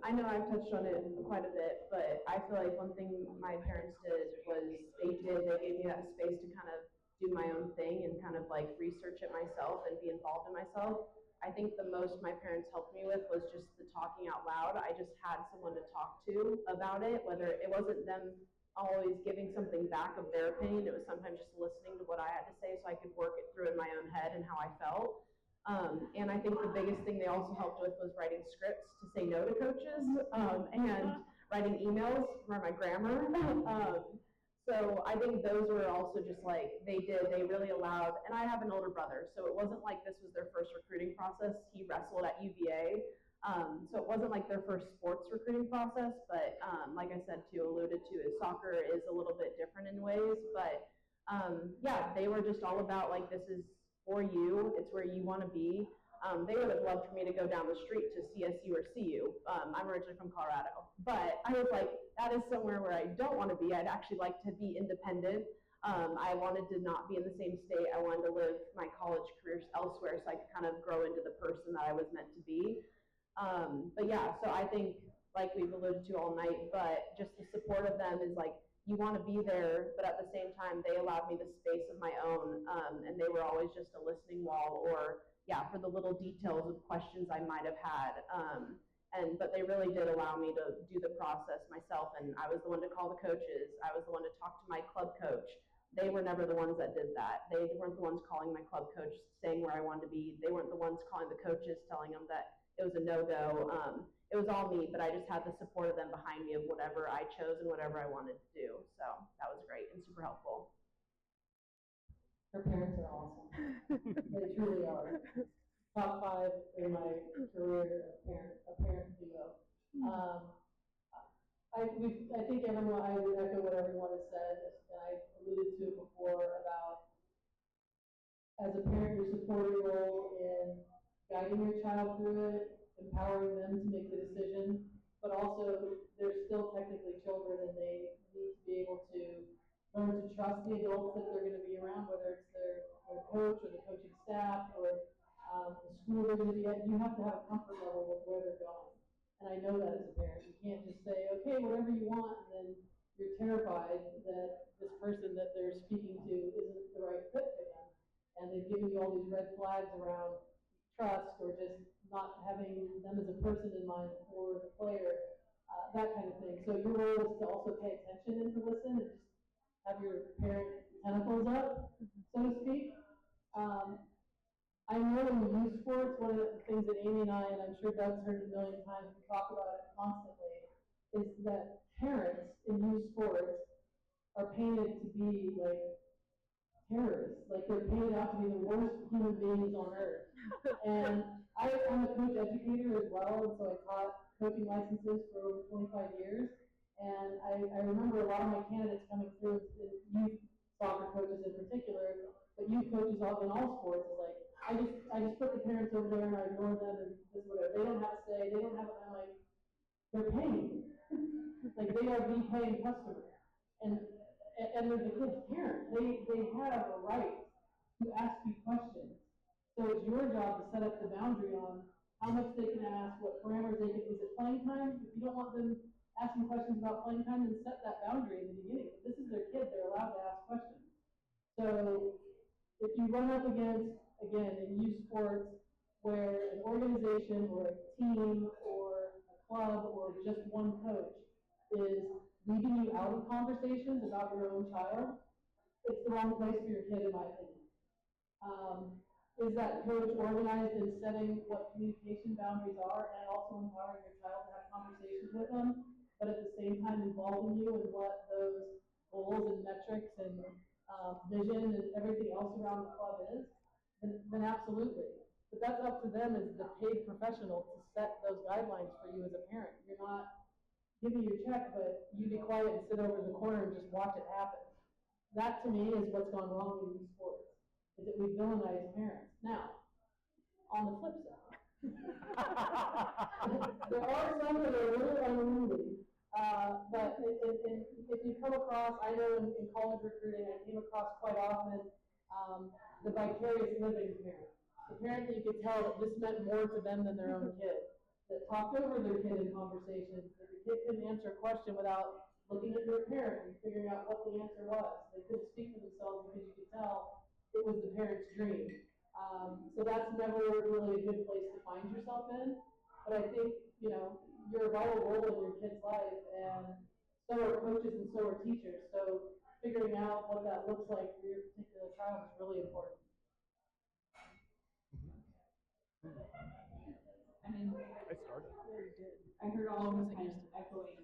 I know I've touched on it quite a bit, but I feel like one thing my parents did was they gave me that space to kind of do my own thing and kind of like research it myself and be involved in myself. I think the most my parents helped me with was just the talking out loud. I just had someone to talk to about it, whether it wasn't them always giving something back of their opinion. It was sometimes just listening to what I had to say so I could work it through in my own head and how I felt. And I think the biggest thing they also helped with was writing scripts to say no to coaches, and writing emails for my grammar. So I think those were also just like, they really allowed, and I have an older brother, so it wasn't like this was their first recruiting process. He wrestled at UVA. So it wasn't like their first sports recruiting process, but like I said too, alluded to, is soccer is a little bit different in ways, but yeah, they were just all about like, this is for you. It's where you want to be. They would have loved for me to go down the street to CSU or CU. I'm originally from Colorado, but I was like, that is somewhere where I don't want to be. I'd actually like to be independent. I wanted to not be in the same state. I wanted to live my college careers elsewhere so I could kind of grow into the person that I was meant to be. But yeah, so I think, like we've alluded to all night, but just the support of them is like, you want to be there, but at the same time, they allowed me the space of my own, and they were always just a listening wall, or yeah, for the little details of questions I might have had. But they really did allow me to do the process myself, and I was the one to call the coaches. I was the one to talk to my club coach. They were never the ones that did that. They weren't the ones calling my club coach saying where I wanted to be. They weren't the ones calling the coaches telling them that it was a no-go. It was all me, but I just had the support of them behind me of whatever I chose and whatever I wanted to do. So that was great and super helpful. Her parents are awesome. They truly are. Top 5 in my career, a parent duo. I think everyone, I would echo what everyone has said, and I alluded to it before about, as a parent, your supporting role in guiding your child through it, empowering them to make the decision, but also they're still technically children and they need to be able to learn to trust the adults that they're going to be around, whether it's their coach or the coaching staff or the school they're going to be at. You have to have a comfort level with where they're going. And I know that as a parent. You can't just say, okay, whatever you want, and then you're terrified that this person that they're speaking to isn't the right fit for them. And they've given you all these red flags around trust or just not having them as a person in mind or the player, that kind of thing. So your role is to also pay attention and to listen and just have your parent tentacles up, so to speak. I know in youth sports, one of the things that Amy and I, and I'm sure Doug's heard it a million times, we talk about it constantly, is that parents in youth sports are painted to be like terrorists. Like they're painted out to be the worst human beings on earth. And I'm a coach educator as well, and so I taught coaching licenses for over 25 years. And I remember a lot of my candidates coming through, youth soccer coaches in particular, but youth coaches in all sports, is like, I just put the parents over there and I ignore them and just whatever. They don't have a say, they don't have I'm like, they're paying. Like they are the paying customer. And they're the kid's parent. They have a right to ask you questions. So it's your job to set up the boundary on how much they can ask, what parameters they can, is it playing time? If you don't want them asking questions about playing time, then set that boundary in the beginning. If this is their kid, they're allowed to ask questions. So if you run up against, again, in youth sports, where an organization or a team or a club or just one coach is leaving you out of conversations about your own child, it's the wrong place for your kid, in my opinion. Is that coach organized in setting what communication boundaries are and also empowering your child to have conversations with them, but at the same time involving you in what those goals and metrics and vision and everything else around the club is, then absolutely. But that's up to them as the paid professional to set those guidelines for you as a parent. You're not giving your check, but you be quiet and sit over in the corner and just watch it happen. That to me is what's gone wrong in these sports, is that we villainize parents. Now, on the flip side, there are some that are a little unruly. But if you come across, I know in college recruiting, I came across quite often the vicarious living parent. The parent that you could tell that this meant more to them than their own kid, that talked over their kid in conversations, that the kid couldn't answer a question without looking at their parent and figuring out what the answer was. They couldn't speak for themselves because you could tell it was the parent's dream. So that's never really a good place to find yourself in. But I think, you're a vital role in your kid's life, and so are coaches and so are teachers. So figuring out what that looks like for your particular child is really important. I mean, I heard all of us kind of echoing,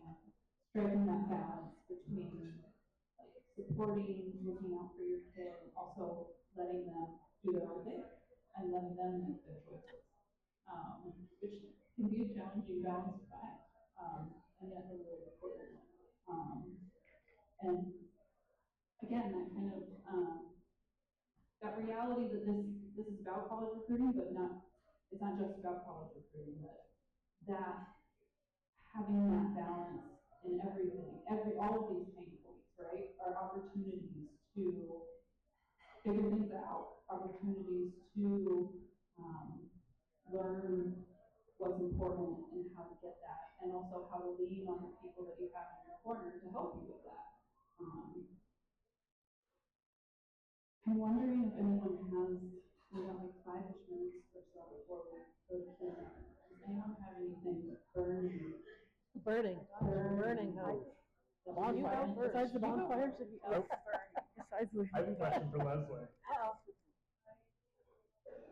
striking that balance between like supporting, looking out for your kid, and also letting them do their own thing and letting them make their choices, which can be a challenging balance to find, and yet they're really important. And again, that kind of that reality that this this is about college recruiting, but it's not just about college recruiting, but that having that balance in everything, all of these pain points, right, are opportunities to figure things out, opportunities to learn what's important and how to get that, and also how to lean on the people that you have in your corner to help you with that. I'm wondering if anyone has, we got like 5-ish minutes or so before we go to dinner. Does anyone have anything burning? Burning. The bonfire. Besides the bonfires, if you. Besides the. I have a question for Leslie.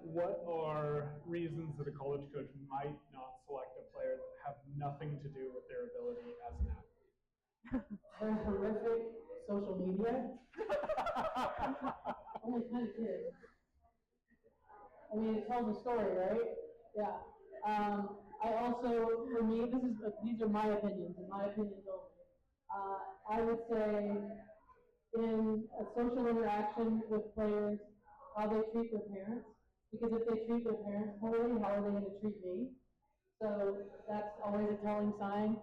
What are reasons that a college coach might not select a player that have nothing to do with their ability as an athlete? Their horrific social media. Only 10 kids. I mean, it tells a story, right? Yeah. I also, for me, these are my opinions, and my opinions only. I would say in a social interaction with players, how they treat their parents. Because if they treat their parents poorly, how are they going to treat me? So that's always a telling sign.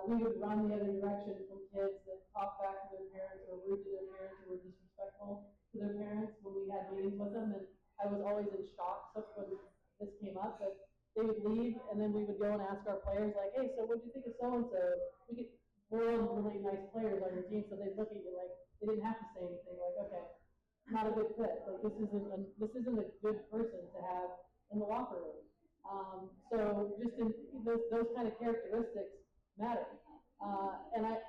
We would run the other direction from kids that talk back to their parents or rude to their parents or were disrespectful to their parents when we had meetings with them. And I was always in shock when this came up, but they would leave and then we would go and ask our players like, hey, so what do you think of so-and-so? We're all really nice players on your team, so they'd look at you like, they didn't have to say anything, like, okay, not a good fit. Like this isn't a good person to have in the locker room. So just in those kind of characteristics matter. And I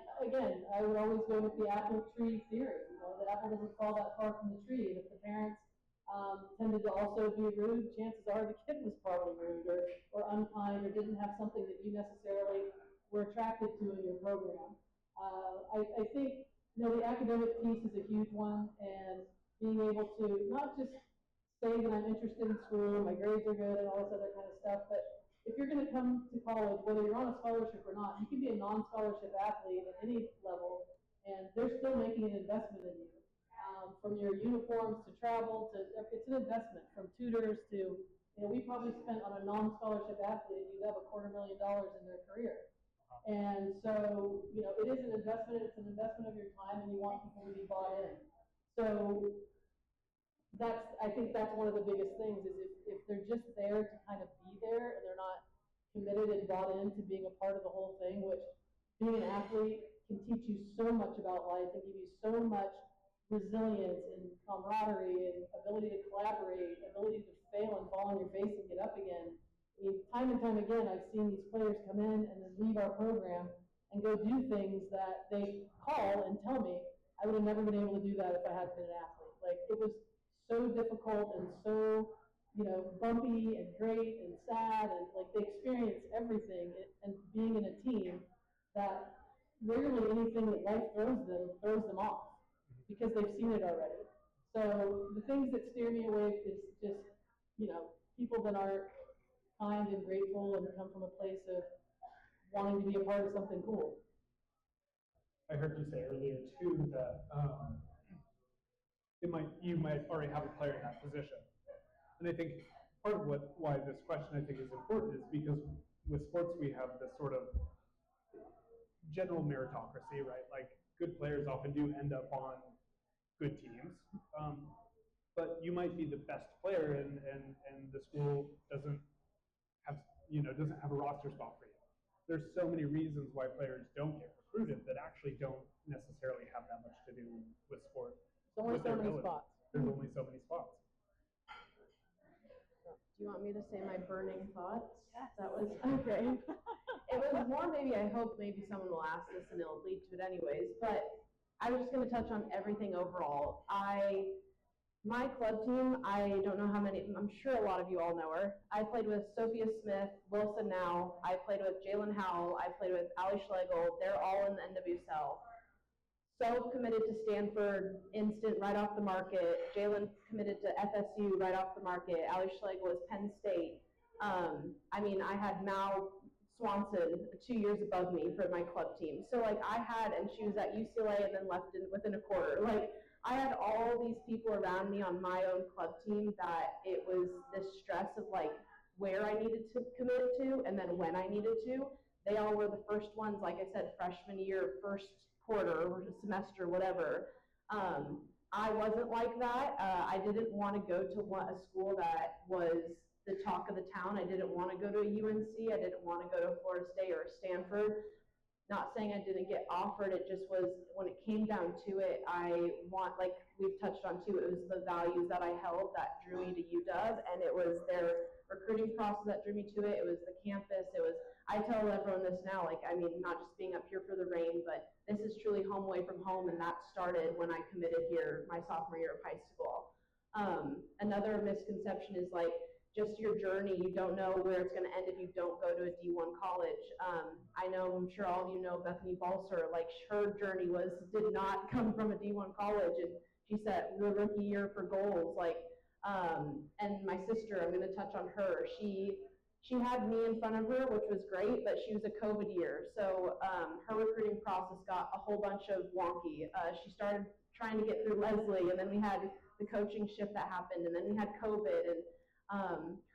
would always go with the apple tree theory. You know, the apple doesn't fall that far from the tree. And if the parents tended to also be rude, chances are the kid was probably rude or unkind or didn't have something that you necessarily were attracted to in your program. I think, you know, the academic piece is a huge one, and being able to not just say that I'm interested in school, my grades are good and all this other kind of stuff, but if you're going to come to college, whether you're on a scholarship or not, you can be a non-scholarship athlete at any level, and they're still making an investment in you. From your uniforms to travel to, it's an investment, from tutors to, you know, we probably spent on a non-scholarship athlete, you'd have $250,000 in their career. And so, you know, it is an investment, it's an investment of your time, and you want people to be bought in. So I think that's one of the biggest things is if they're just there to kind of be there and they're not committed and bought into being a part of the whole thing, which being an athlete can teach you so much about life and give you so much resilience and camaraderie and ability to collaborate, ability to fail and fall on your face and get up again. I mean, time and time again, I've seen these players come in and then leave our program and go do things that they call and tell me, I would have never been able to do that if I hadn't been an athlete. Like, it was so difficult and so, you know, bumpy and great and sad, and like they experience everything and being in a team that rarely anything that life throws them off because they've seen it already. So the things that steer me away is just, you know, people that are kind and grateful and come from a place of wanting to be a part of something cool. I heard you say earlier too that you might already have a player in that position. And I think part of why this question I think is important is because with sports we have this sort of general meritocracy, right? Like good players often do end up on good teams, but you might be the best player and the school doesn't have a roster spot for you. There's so many reasons why players don't get recruited that actually don't necessarily have that much to do with sport. There's only so many spots. There's only so many spots. Do you want me to say my burning thoughts? Yes. That was okay. It was more maybe someone will ask this and it'll lead to it anyways, but I was just going to touch on everything overall. My club team, I don't know how many, I'm sure a lot of you all know her. I played with Sophia Smith, Wilson Now, I played with Jalen Howell, I played with Ali Schlegel. They're all in the NWSL. So committed to Stanford, instant, right off the market. Jalen committed to FSU, right off the market. Ali Schlegel was Penn State. I mean, I had Mao Swanson 2 years above me for my club team. So like I had, and she was at UCLA and then left within a quarter. Like I had all these people around me on my own club team that it was this stress of like where I needed to commit to and then when I needed to. They all were the first ones, like I said, freshman year, first quarter or semester, whatever. I wasn't like that. I didn't want to go to a school that was the talk of the town. I didn't want to go to a UNC. I didn't want to go to Florida State or Stanford. Not saying I didn't get offered. It just was when it came down to it, like we've touched on too, it was the values that I held that drew me to UW, and it was their recruiting process that drew me to it. It was the campus. It was, I tell everyone this now, like, I mean, not just being up here for the rain, but this is truly home away from home, and that started when I committed here my sophomore year of high school. Another misconception is like, just your journey. You don't know where it's going to end if you don't go to a D1 college. I know, I'm sure all of you know Bethany Balser, like her journey did not come from a D1 college, and she set the rookie year for goals. Like, and my sister, I'm going to touch on her. She had me in front of her, which was great, but she was a COVID year. So her recruiting process got a whole bunch of wonky. She started trying to get through Leslie, and then we had the coaching shift that happened, and then we had COVID, and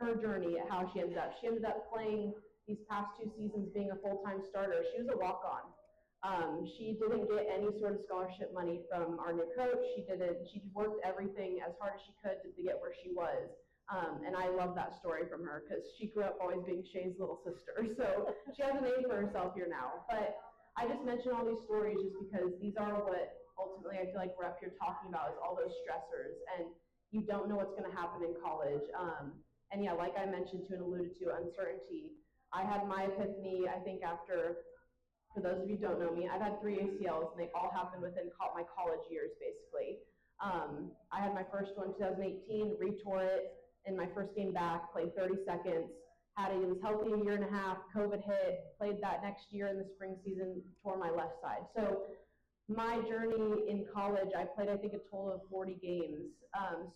her journey, how she ended up. She ended up playing these past 2 seasons being a full-time starter. She was a walk-on. She didn't get any sort of scholarship money from our new coach. She worked everything as hard as she could to get where she was. And I love that story from her because she grew up always being Shay's little sister. So she has a name for herself here now. But I just mention all these stories just because these are what ultimately I feel like we're up here talking about, is all those stressors. And you don't know what's going to happen in college. And yeah, like I mentioned to and alluded to, uncertainty. I had my epiphany, I think after, for those of you who don't know me, I've had 3 ACLs, and they all happened within my college years, basically. I had my first one in 2018, retore it in my first game back, played 30 seconds, was healthy a year and a half, COVID hit, played that next year in the spring season, tore my left side. So my journey in college, I played, I think, a total of 40 games.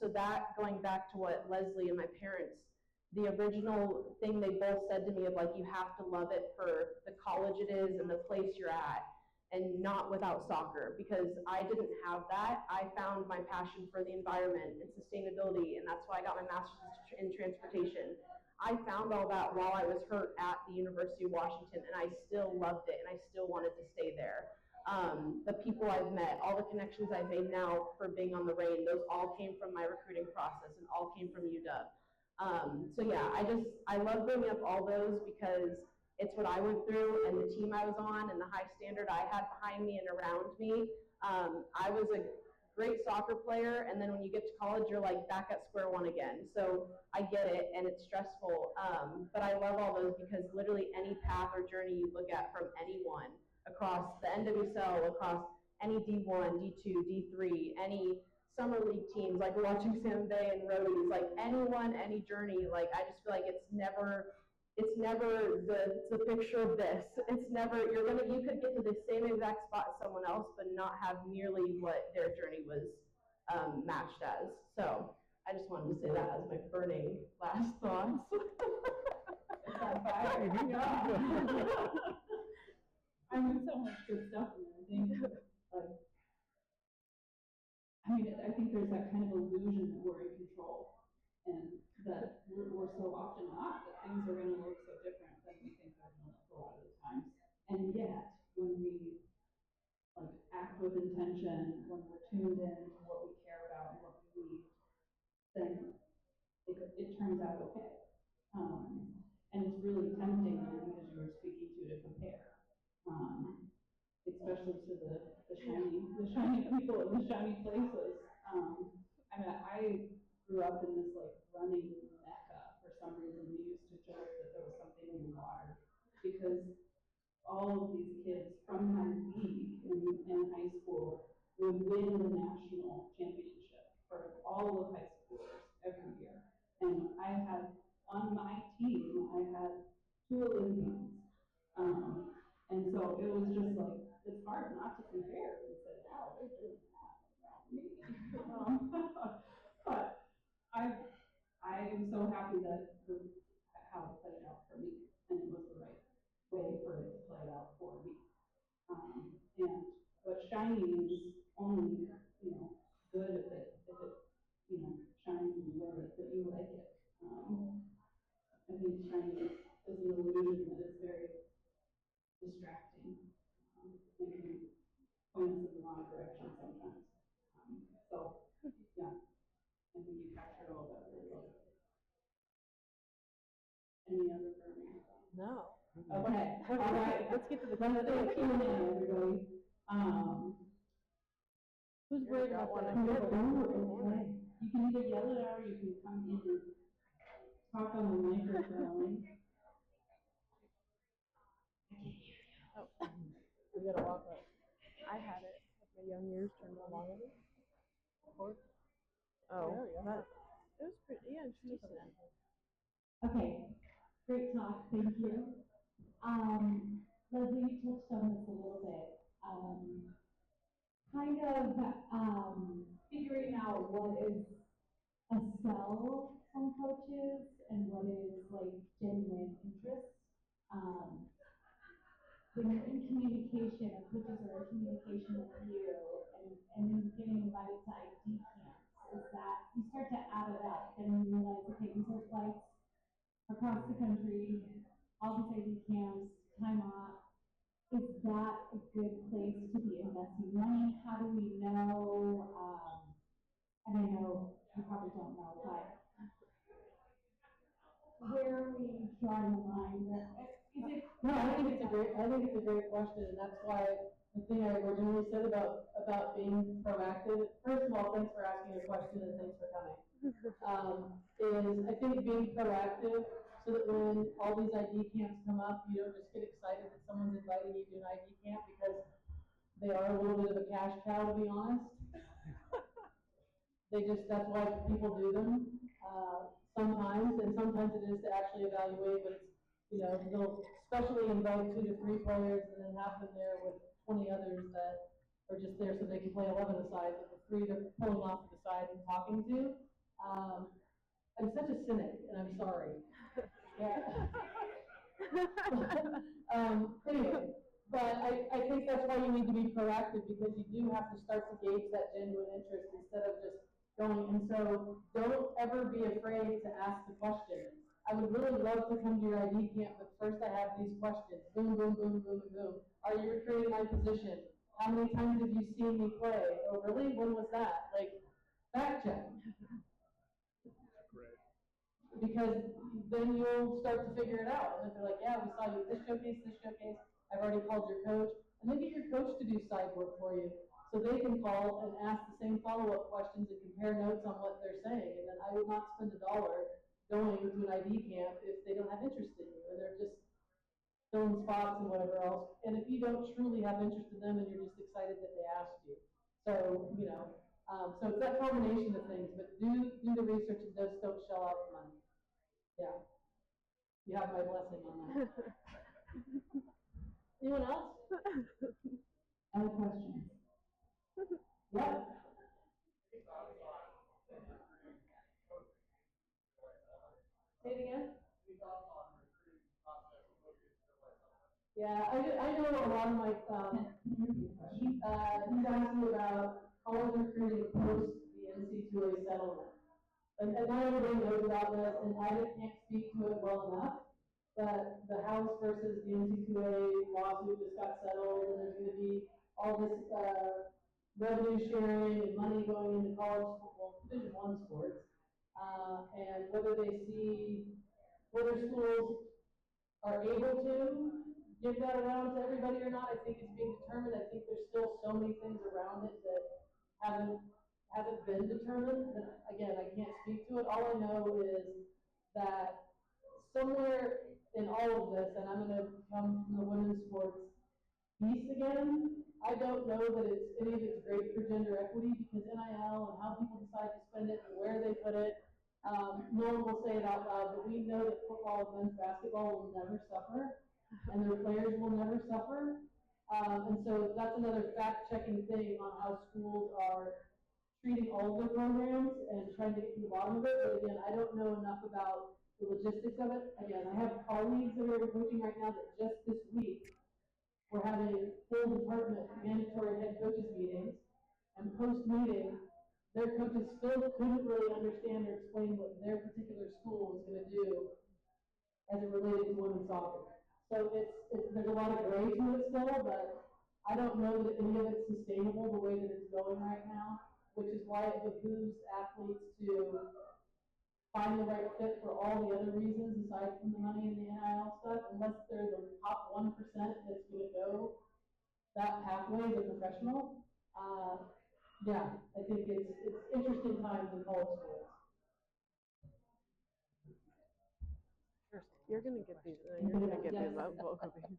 So that, going back to what Leslie and my parents, the original thing they both said to me of like, you have to love it for the college it is and the place you're at, and not without soccer, because I didn't have that. I found my passion for the environment and sustainability, and that's why I got my master's in transportation. I found all that while I was hurt at the University of Washington, and I still loved it, and I still wanted to stay there. The people I've met, all the connections I've made now for being on the Reign, those all came from my recruiting process and all came from UW. So yeah, I love bringing up all those because it's what I went through and the team I was on and the high standard I had behind me and around me. I was a great soccer player, and then when you get to college, you're like back at square one again. So I get it, and it's stressful, but I love all those because literally any path or journey you look at from anyone, across the NWSL, across any D1, D2, D3, any summer league teams, like we're watching San Bay and Rhodey's, like anyone, any journey, like I just feel like it's never the picture of this. It's never, you could get to the same exact spot as someone else, but not have nearly what their journey was matched as. So I just wanted to say that as my burning last thoughts. I mean, so much good stuff in there. I think there's that kind of illusion that we're in control, and that we're so often not, that things are going to look so different than we think they're going to look a lot of the times. And yet, when we act with intention, when we're tuned in to what we care about and what we need, then it turns out okay. And it's really tempting, as you were speaking to compare. Especially to the shiny people in the shiny places. I grew up in this running mecca for some reason. We used to joke that there was something in the water because all of these kids from my league in high school would win the national championship for all of high schoolers every year. And I had on my team, I had 2 Olympians. And so it was just it's hard not to compare and say, wow, they're doing that without me. But I am so happy that how it played out for me, and it was the right wait for it to play out 4 weeks. And but shiny is only, good if it, shines in the way that you like it. I think shiny is an illusion that is very distracting, and can point us in the wrong direction sometimes. So, yeah, I think you captured all that very well. Any other burning? No. Okay, all right. Let's get to the Let's do a Q&A, everybody. Who's worried about one. that? You can either yell it out or you can come in and talk on the microphone. We gotta walk up. I had it. My young years turned along with it. Oh, that, it was pretty, yeah, it's decent. Okay, great talk, thank you. Leslie, you touched on this a little bit. Kind of figuring out what is a sell from coaches and what is like genuine interest. When you're in communication, or coaches are in communication with you, and then getting invited to ID camps, is that you start to add it up and you realize, okay, these are flights across the country, all these ID camps, time off. Is that a good place to be investing money? How do we know? And I know you probably don't know, but where are we drawing the line? Is it? No, I think it's a great question, and that's why the thing I originally said about being proactive. First of all, thanks for asking a question and thanks for coming. Is I think being proactive so that when all these ID camps come up, you don't just get excited that someone's inviting you to an ID camp because they are a little bit of a cash cow, to be honest. That's why people do them, sometimes, and sometimes it is to actually evaluate, but it's, they'll especially invite 2 to 3 players and then have them there with 20 others that are just there so they can play 11 aside, but the 3 they're pulling off to the side and talking to. I'm such a cynic, and I'm sorry. Yeah. Anyway, but I think that's why you need to be proactive, because you do have to start to gauge that genuine interest instead of just going. And so don't ever be afraid to ask the question. I would really love to come to your ID camp, but first I have these questions. Boom, boom, boom, boom, boom. Are you recruiting my position? How many times have you seen me play? Oh, really? When was that? Like, fact check. Because then you'll start to figure it out. And if they're like, yeah, we saw you at this showcase, I've already called your coach. And then get your coach to do side work for you so they can call and ask the same follow-up questions and compare notes on what they're saying. And then I would not spend $1 going to an ID camp if they don't have interest in you and they're just filling spots and whatever else. And if you don't truly have interest in them and you're just excited that they asked you. So, so it's that combination of things, but do the research and don't shell out the money. Yeah. You have my blessing on that. Anyone else? Other questions? Yeah. Say it again? Yeah, I know a lot of my, he's asked me about college recruiting post the NC2A settlement. And not everybody knows about this, and I can't speak to it well enough, but the House versus the NC2A lawsuit just got settled, and there's gonna be all this, revenue sharing and money going into college football, Division I sports. And whether schools are able to give that around to everybody or not, I think it's being determined. I think there's still so many things around it that haven't been determined. Again, I can't speak to it. All I know is that somewhere in all of this, and I'm going to come from the women's sports piece again, I don't know that any of it's great for gender equity, because NIL and how people decide to spend it and where they put it, no one will say it out loud, but we know that football and men's basketball will never suffer, and their players will never suffer. And so that's another fact-checking thing on how schools are treating all of their programs and trying to get to the bottom of it. But again, I don't know enough about the logistics of it. Again, I have colleagues that are coaching right now that just this week we're having full department mandatory head coaches meetings, and post-meeting, their coaches still couldn't really understand or explain what their particular school was gonna do as it related to women's soccer. So there's a lot of gray to it still, but I don't know that any of it's sustainable the way that it's going right now, which is why it behooves athletes to find the right fit for all the other reasons aside from the money and the NIL stuff, unless they're the top 1% that's gonna go that pathway as a professional. Yeah, I think it's interesting times in college sports. You're gonna get these. You're gonna get these up, both of you.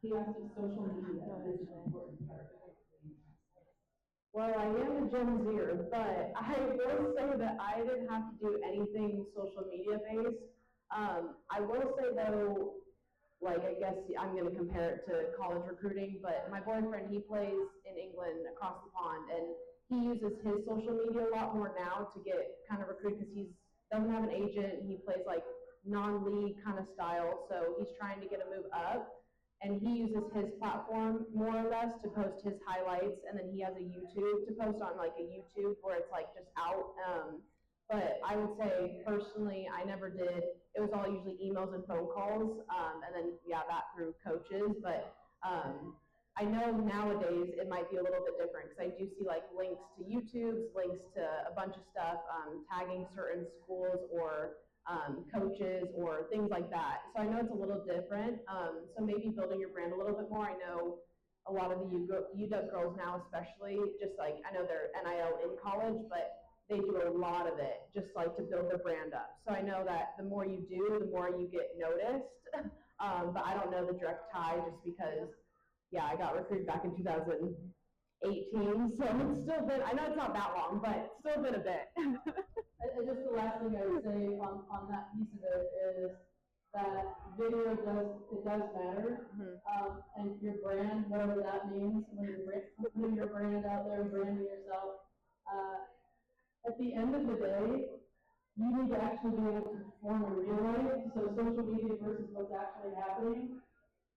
He asked if social media is an important part of it. Well, I am a Gen Zer, but I will say that I didn't have to do anything social media based. I will say though, like I guess I'm gonna compare it to college recruiting, but my boyfriend, he plays in England across the pond, and he uses his social media a lot more now to get kind of recruited because he's doesn't have an agent. He plays like non-league kind of style, so he's trying to get a move up. And he uses his platform more or less to post his highlights, and then he has a YouTube to post on, like a YouTube where it's like just out. But I would say personally, I never did. It was all usually emails and phone calls, and then yeah, that through coaches. But I know nowadays it might be a little bit different because I do see like links to YouTubes, links to a bunch of stuff, tagging certain schools or coaches or things like that. So I know it's a little different. So maybe building your brand a little bit more. I know a lot of the UW girls now, especially, just like I know they're NIL in college, but they do a lot of it just like to build their brand up. So I know that the more you do, the more you get noticed. But I don't know the direct tie just because, yeah, I got recruited back in 2018. So it's still been, I know it's not that long, but it's still been a bit. Just the last thing I would say on that piece of it is that video does matter. Mm-hmm. And your brand, whatever that means, when you're putting your brand out there, branding yourself, at the end of the day, you need to actually be able to perform in real life. So social media versus what's actually happening,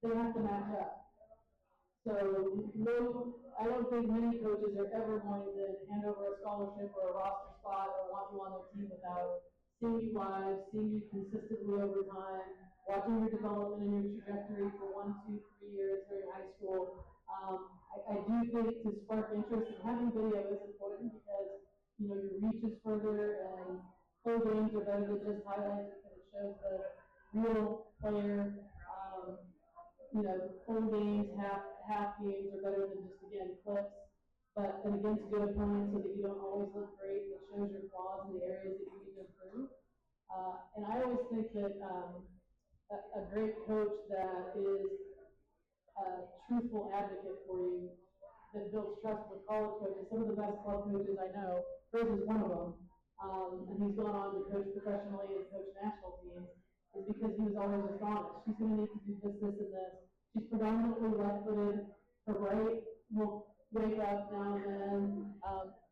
they have to match up. So no, I don't think many coaches are ever going to hand over a scholarship or a roster spot or want you on their team without seeing you live, seeing you consistently over time, watching your development and your trajectory for 1, 2, 3 years during high school. I do think to spark interest in having video is important because your reach is further, and full games are better than just highlights because it shows the real player. Full games, half games are better than just, again, clips, but and against good opponents so that you don't always look great. It shows your flaws in the areas that you need to improve. And I always think that a great coach that is a truthful advocate for you, that builds trust with college coaches. Some of the best club coaches I know, Chris is one of them, and he's gone on to coach professionally and coach national teams, is because he was always just honest. She's going to need to do this, this, and this. She's predominantly left-footed. Her right will wake up now and then.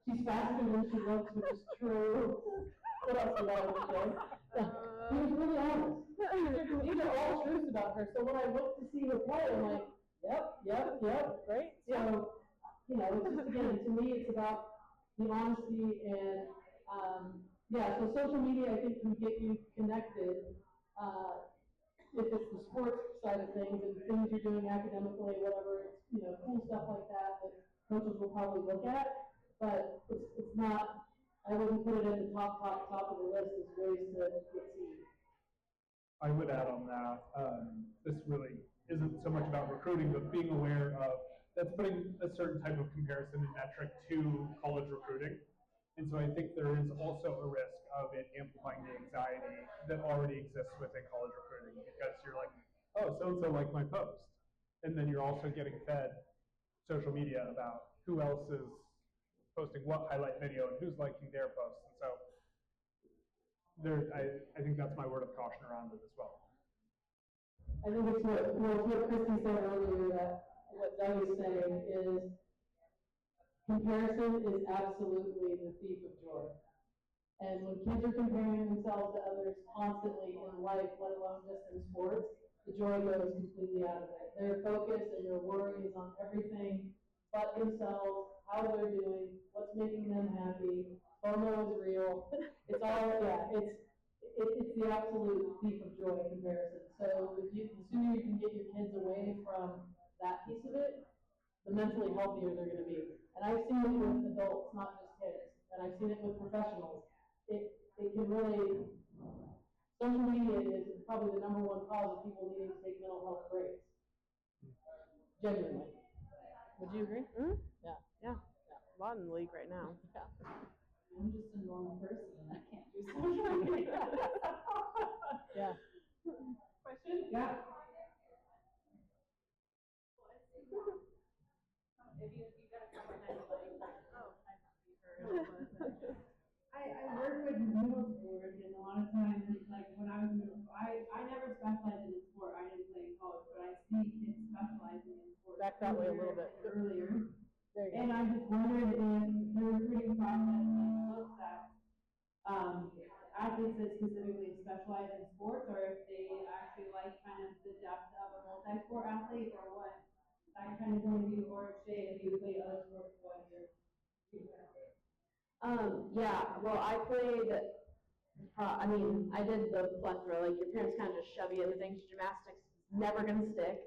She's faster than she looks, which is true. What else do I want to say? He was really honest. These are all truths about her. So when I look to see her play, I'm like, yep, Great. so, it's just, again, to me, it's about the honesty and, so social media, I think, can get you connected, if it's the sports side of things and things you're doing academically, whatever, it's, cool stuff like that coaches will probably look at, but it's not, I wouldn't put it at the top of the list as ways to get seen. I would add on that, this really isn't so much about recruiting, but being aware of, that's putting a certain type of comparison and metric to college recruiting. And so I think there is also a risk of it amplifying the anxiety that already exists within college recruiting, because you're like, oh, so-and-so liked my post. And then you're also getting fed social media about who else is posting what highlight video and who's liking their posts. And so I think that's my word of caution around it as well. I think it's what Christy said earlier, that what Doug is saying is comparison is absolutely the thief of joy. And when kids are comparing themselves to others constantly in life, let alone just in sports, the joy goes completely out of it. Their focus and their worry is on everything but themselves, how they're doing, what's making them happy. FOMO is real. It's all, yeah, it's the absolute thief of joy comparison. So the sooner you can get your kids away from that piece of it, the mentally healthier they're going to be. And I've seen it with adults, not just kids. And I've seen it with professionals. It can really, social media is probably the number one cause of people needing to take mental health breaks. Genuinely. Would you agree? Mm-hmm. Yeah. Yeah. A lot in the league right now. Yeah. I'm just a normal person and I can't do social media. Yeah. Question? Yeah. I work with middle schoolers, and a lot of times, like when I was middle school, I never specialized in a sport. I didn't play in college, but I see kids specializing in sports. Back that way a little bit. Earlier. There you go. And I just wondered in the recruiting process, like, looked at, athletes that specifically specialize in sports, or if they actually like kind of the depth of a multi-sport athlete, or what that kind of going to do, or if you play other sports while you're. Yeah, well, I played, I mean, I did the plethora, like your parents kind of just shove you into things. Gymnastics, never gonna stick.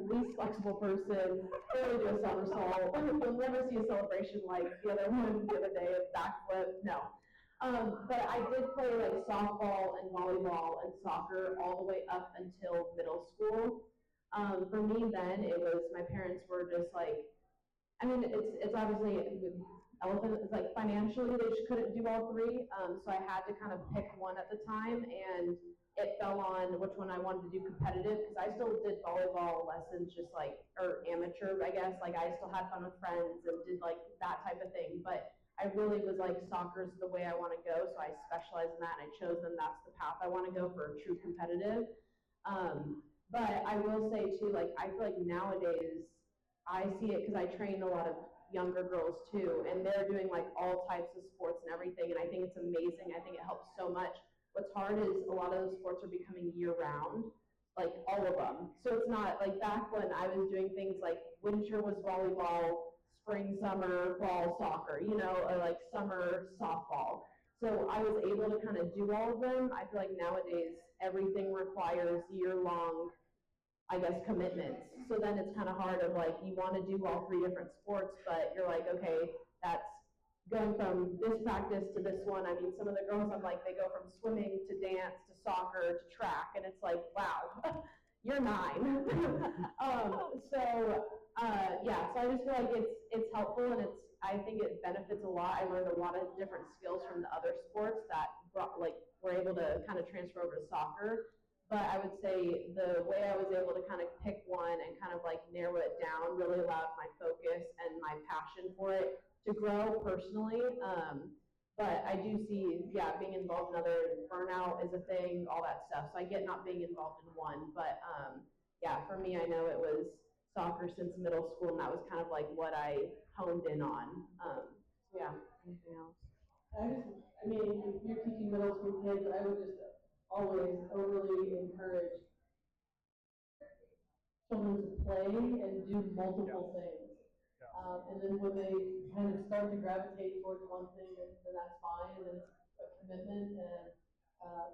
Least flexible person, barely do a somersault. You'll never see a celebration like the other one the other day, a backflip, no. But I did play like softball and volleyball and soccer all the way up until middle school. For me then, it was, my parents were just like, I mean, it's obviously elephant, it's like financially they just couldn't do all three. So I had to kind of pick one at the time, and it fell on which one I wanted to do competitive, because I still did volleyball lessons, just like, or amateur, I guess. Like I still had fun with friends and did like that type of thing. But I really was like, soccer's the way I want to go. So I specialized in that, and I chose them. That's the path I want to go for true competitive. But I will say too, like, I feel like nowadays, I see it because I train a lot of younger girls too, and they're doing like all types of sports and everything, and I think it's amazing. I think it helps so much. What's hard is a lot of those sports are becoming year-round, like all of them. So it's not like back when I was doing things like winter was volleyball, spring, summer, fall, soccer, you know, or like summer softball. So I was able to kind of do all of them. I feel like nowadays everything requires year-long, I guess, commitments. So then it's kind of hard of like, you want to do all three different sports, but you're like, okay, that's going from this practice to this one. I mean, some of the girls, I'm like, they go from swimming to dance to soccer to track, and it's like, wow, you're 9. Yeah, so I just feel like it's helpful, and I think it benefits a lot. I learned a lot of different skills from the other sports that were able to kind of transfer over to soccer. But I would say the way I was able to kind of pick one and kind of like narrow it down really allowed my focus and my passion for it to grow personally. But I do see, yeah, being involved in other, burnout is a thing, all that stuff. So I get not being involved in one, but yeah, for me, I know it was soccer since middle school, and that was kind of like what I honed in on. Yeah, anything else? I mean, if you're teaching middle school kids, I would just always overly encourage children to play and do multiple things. And then when they kind of start to gravitate towards one thing, then that's fine. And then it's a commitment and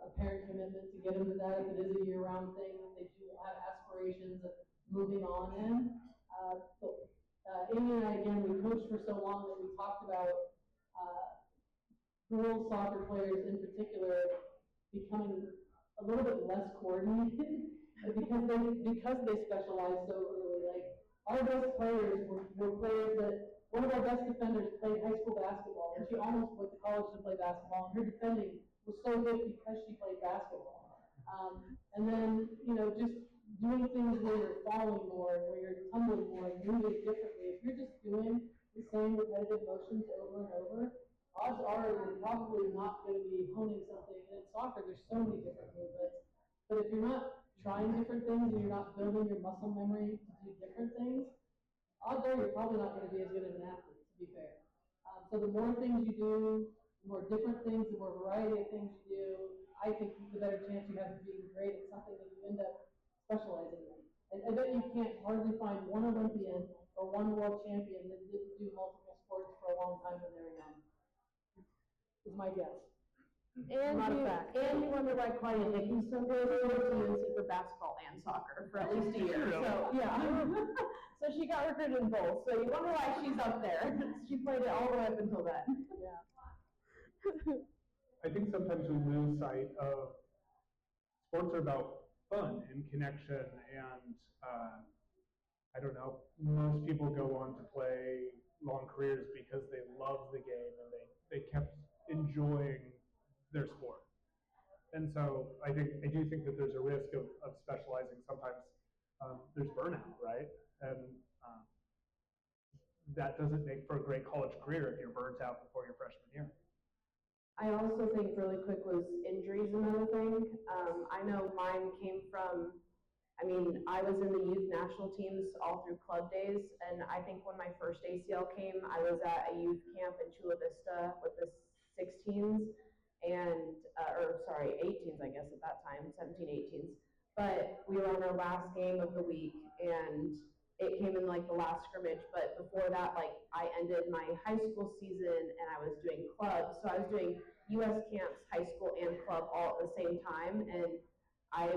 a parent commitment to get them to that. If it is a year-round thing, they do have aspirations of moving on in. Amy and I, again, we coached for so long that we talked about girls soccer players in particular becoming a little bit less coordinated because they specialize so early. Like our best players were players that, one of our best defenders played high school basketball, and she almost went to college to play basketball, and her defending was so good because she played basketball. And then, you know, just doing things where you're falling more, where you're tumbling more, and moving differently. If you're just doing the same repetitive motions over and over, odds are you're probably not going to be honing something. And in soccer, there's so many different movements. But if you're not trying different things and you're not building your muscle memory to do different things, odds are you're probably not going to be as good as an athlete. be fair. So the more things you do, the more different things, the more variety of things you do, I think the better chance you have of being great at something that you end up specializing in. And I bet you can't hardly find one Olympian or one world champion that didn't do multiple sports for a long time when they were young. Is my guess. And you wonder why Claudia Dickinson goes to UNC for basketball and soccer for at least a year. So yeah, so she got recruited in both. So you wonder why she's up there. She played it all the way up until then. Yeah. I think sometimes we lose sight of sports are about fun and connection, and I don't know, most people go on to play long careers because they love the game and they kept enjoying their sport. And so I do think that there's a risk of specializing. Sometimes there's burnout, right? And that doesn't make for a great college career if you're burnt out before your freshman year. I also think really quick was injuries another thing. I know mine came from, I was in the youth national teams all through club days, and I think when my first ACL came, I was at a youth camp in Chula Vista with the 16s, and, 18s, I guess at that time, 17, 18s. But we were on our last game of the week, and it came in like the last scrimmage, but before that, like I ended my high school season and I was doing clubs. So I was doing US camps, high school and club all at the same time. And I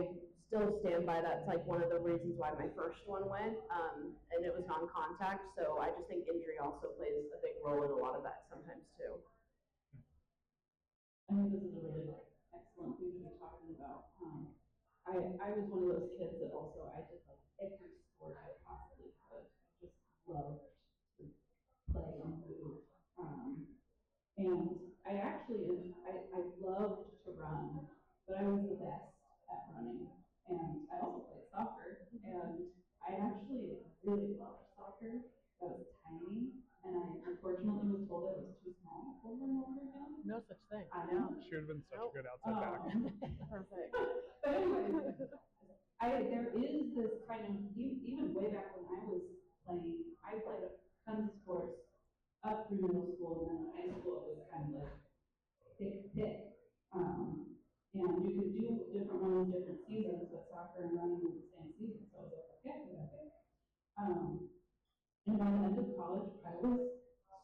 still stand by that. It's like one of the reasons why my first one went, and it was non-contact. So I just think injury also plays a big role in a lot of that sometimes too. I think this is a really excellent thing to be talking about. I was one of those kids that also, I did like every sport I possibly could. I just loved to play and move. And I loved to run, but I was the best at running. And I also played soccer, and I actually really loved soccer. I was tiny, and I unfortunately was told I was too small over and over again. No such thing. I know. She would have been such a good outside back. Perfect. But anyways, there is this kind of, even way back when I was playing, I played tons of sports up through middle school, and then in high school it was kind of like pick. And you could do different ones, different seasons, but soccer and running were the same season, so I was like, okay, we got pick. And by the end of college, I was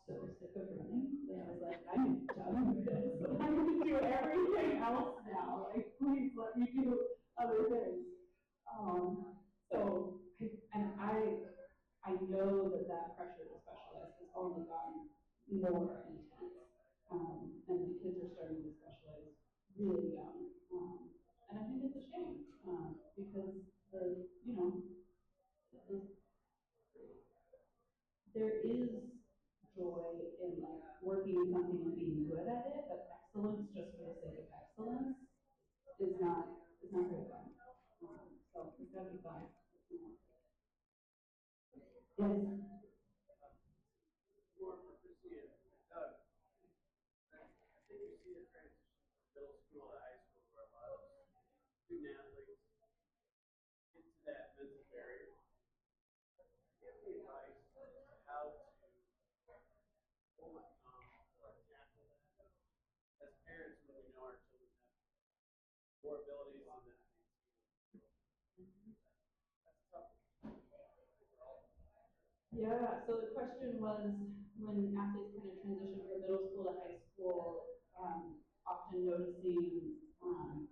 so sick of running that I was like, I'm done with this. I'm going to do everything else now. Like, please let me do other things. I know that pressure to specialize has only gotten more intense. And the kids are starting to specialize really young. And I think it's a shame, because there is joy in like working in something and being good at it, but excellence just for the sake of excellence is not very fun. So it's gotta be fun. Yes. More for Christina. Doug, I think you see a transition from middle school to high school where a lot of student athletes get to that mental barrier. Give me advice on how to overcome or tackle that. As parents, when we know our children have more abilities than that. That's tough. Yeah, so the question was, when athletes kind of transition from middle school to high school, often noticing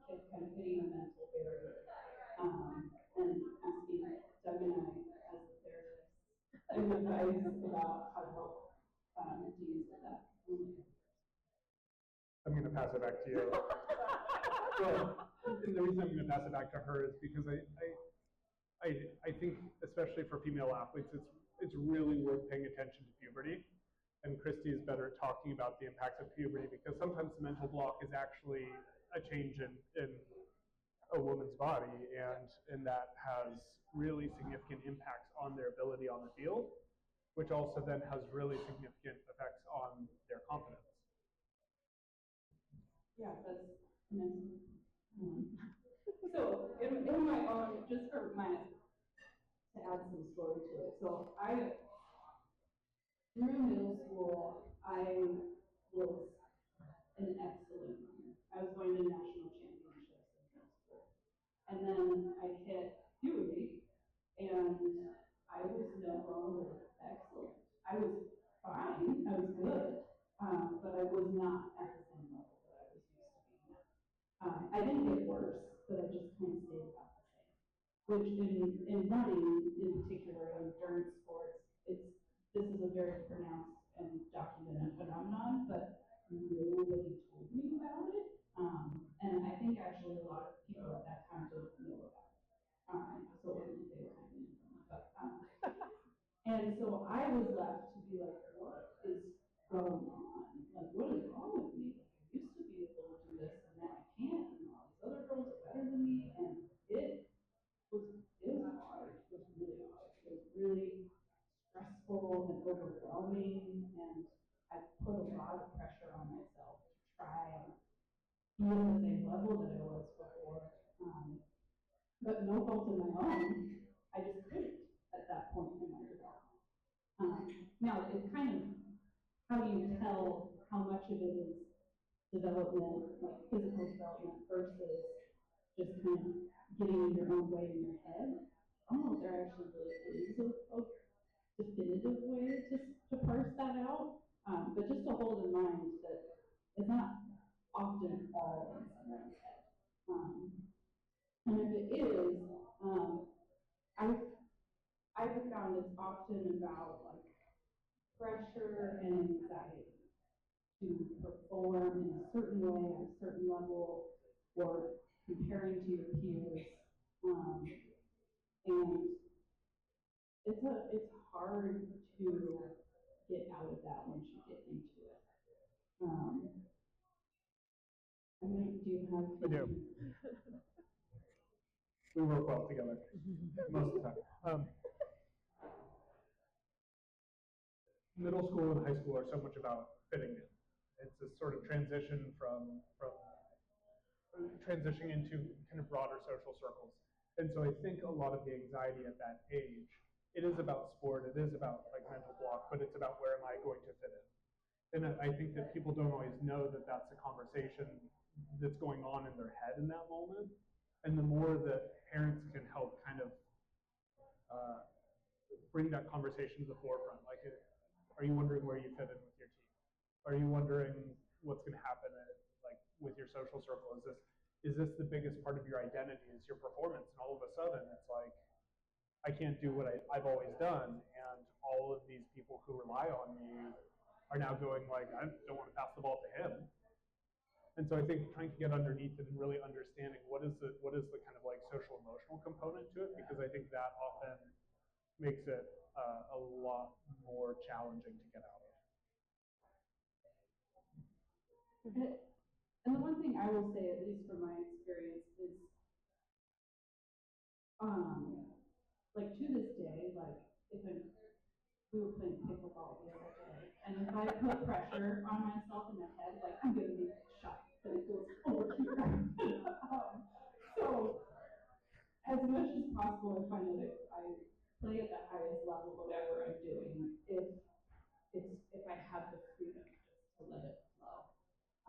kids kind of hitting a mental barrier, and asking Doug and I, as a therapist, some advice about how to help teens with that. I'm going to pass it back to you. Well, and the reason I'm going to pass it back to her is because I think, especially for female athletes, it's really worth paying attention to puberty. And Christy is better at talking about the impacts of puberty, because sometimes the mental block is actually a change in a woman's body, and that has really significant impacts on their ability on the field, which also then has really significant effects on their confidence. Yeah, that's nice. So in my own, just for to add some story to it. So through middle school, I was an excellent runner. I was going to national championships in middle school. And then I hit puberty, and I was no longer excellent. I was fine, I was good, but I was not at the same level that I was used to being at. I didn't get worse, but I just kind of stayed about the same. Which in running, in particular, endurance sports, this is a very pronounced and documented phenomenon, but nobody told me about it. And I think actually a lot of people at that time didn't know about it. So it wasn't they were kind of in them, but and so I was left to be like, what is going on? Like, what is wrong with me? Like, I used to be able to do this, and now I can't, and all these other girls are better than me, and it was hard. It was really hard. It was really stressful and overwhelming, and I put a lot of pressure on myself to try and be at the same level that I was before. But no fault of my own, I just couldn't at that point in my development. Now, it's kind of, how do you tell how much of it is development, like physical development, versus just kind of getting in your own way in your head? I don't know if there actually really is a definitive way to parse that out, but just to hold in mind that it's not often all in someone's head. And if it is, I've found it's often about like pressure and anxiety to perform in a certain way at a certain level, or comparing to your peers. And it's hard to get out of that once you get into it. I mean, do you have? I do. We work well together most of the time. Middle school and high school are so much about fitting in. It's a sort of transition from transitioning into kind of broader social circles. And so I think a lot of the anxiety at that age, it is about sport, it is about like mental block, but it's about where am I going to fit in. And I think that people don't always know that that's a conversation that's going on in their head in that moment. And the more that parents can help kind of bring that conversation to the forefront, like, are you wondering where you fit in with your team? Are you wondering what's going to happen like with your social circle? Is this the biggest part of your identity? Is your performance? And all of a sudden, it's like, I can't do what I've always done, and all of these people who rely on me are now going like, I don't want to pass the ball to him. And so I think trying to get underneath it and really understanding what is the kind of like social emotional component to it, because I think that often makes it a lot more challenging to get out of. And the one thing I will say, at least from my experience, is like to this day, like we were playing pickleball the other day, and if I put pressure on myself in my head, like I'm gonna make a shot, but it goes over here. So as much as possible, I find that I play at the highest level, whatever I'm doing, if I have the freedom just to let it flow.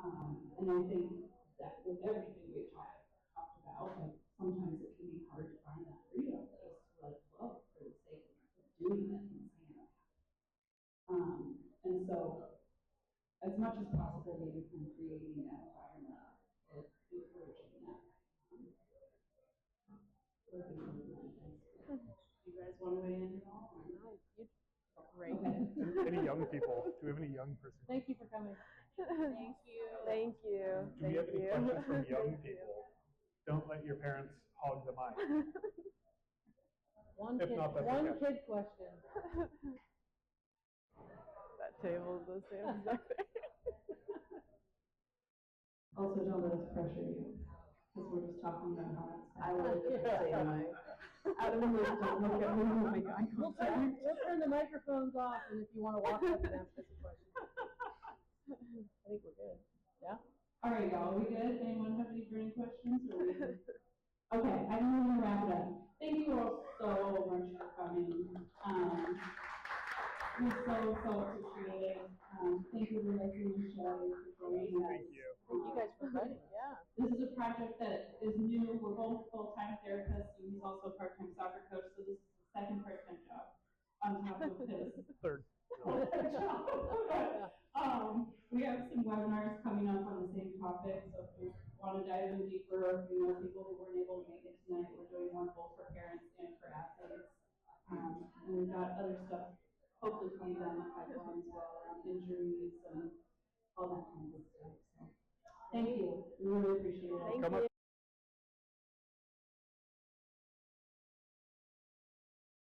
And I think that with everything we've talked about, like sometimes it can be hard to find that freedom just to let it flow for the sake of doing it and saying it. And so, as much as possible, maybe from creating that environment or encouraging that. Do you guys want to weigh in at all? No, you great. Okay. Any young people? Do we have any young person? Thank you for coming. Thank you. Thank you. Do we have any questions from young people? Don't let your parents hog the mic. One If kid, not, that's one okay. kid question. That table, those tables back there. Also, don't let us pressure you, because we're just talking about how it's. I would say, out of the list, don't look at me, oh my God. We'll turn the microphones off, and if you want to walk up and ask us a question. I think we're good. Yeah? All right, y'all, are we good? Anyone have any burning questions? Or we good? Okay, I'm going to wrap it up. Thank you all so much for coming. We so appreciate it. Thank you, Lindsay and Shelly, for joining us. Thank you. Thank you guys for running, yeah. This is a project that is new. We're both full-time therapists, and he's also a part-time soccer coach, so this is the second part-time job on top of his Third. full-time job. We have some webinars coming up on the same topic, so if you want to dive in deeper, or if you know people who weren't able to make it tonight, we're doing one both for parents and for athletes. And we've got other stuff hopefully coming down the pipeline as well, around injuries and all that kind of stuff. So, thank you. We really appreciate it. Thank Come up you.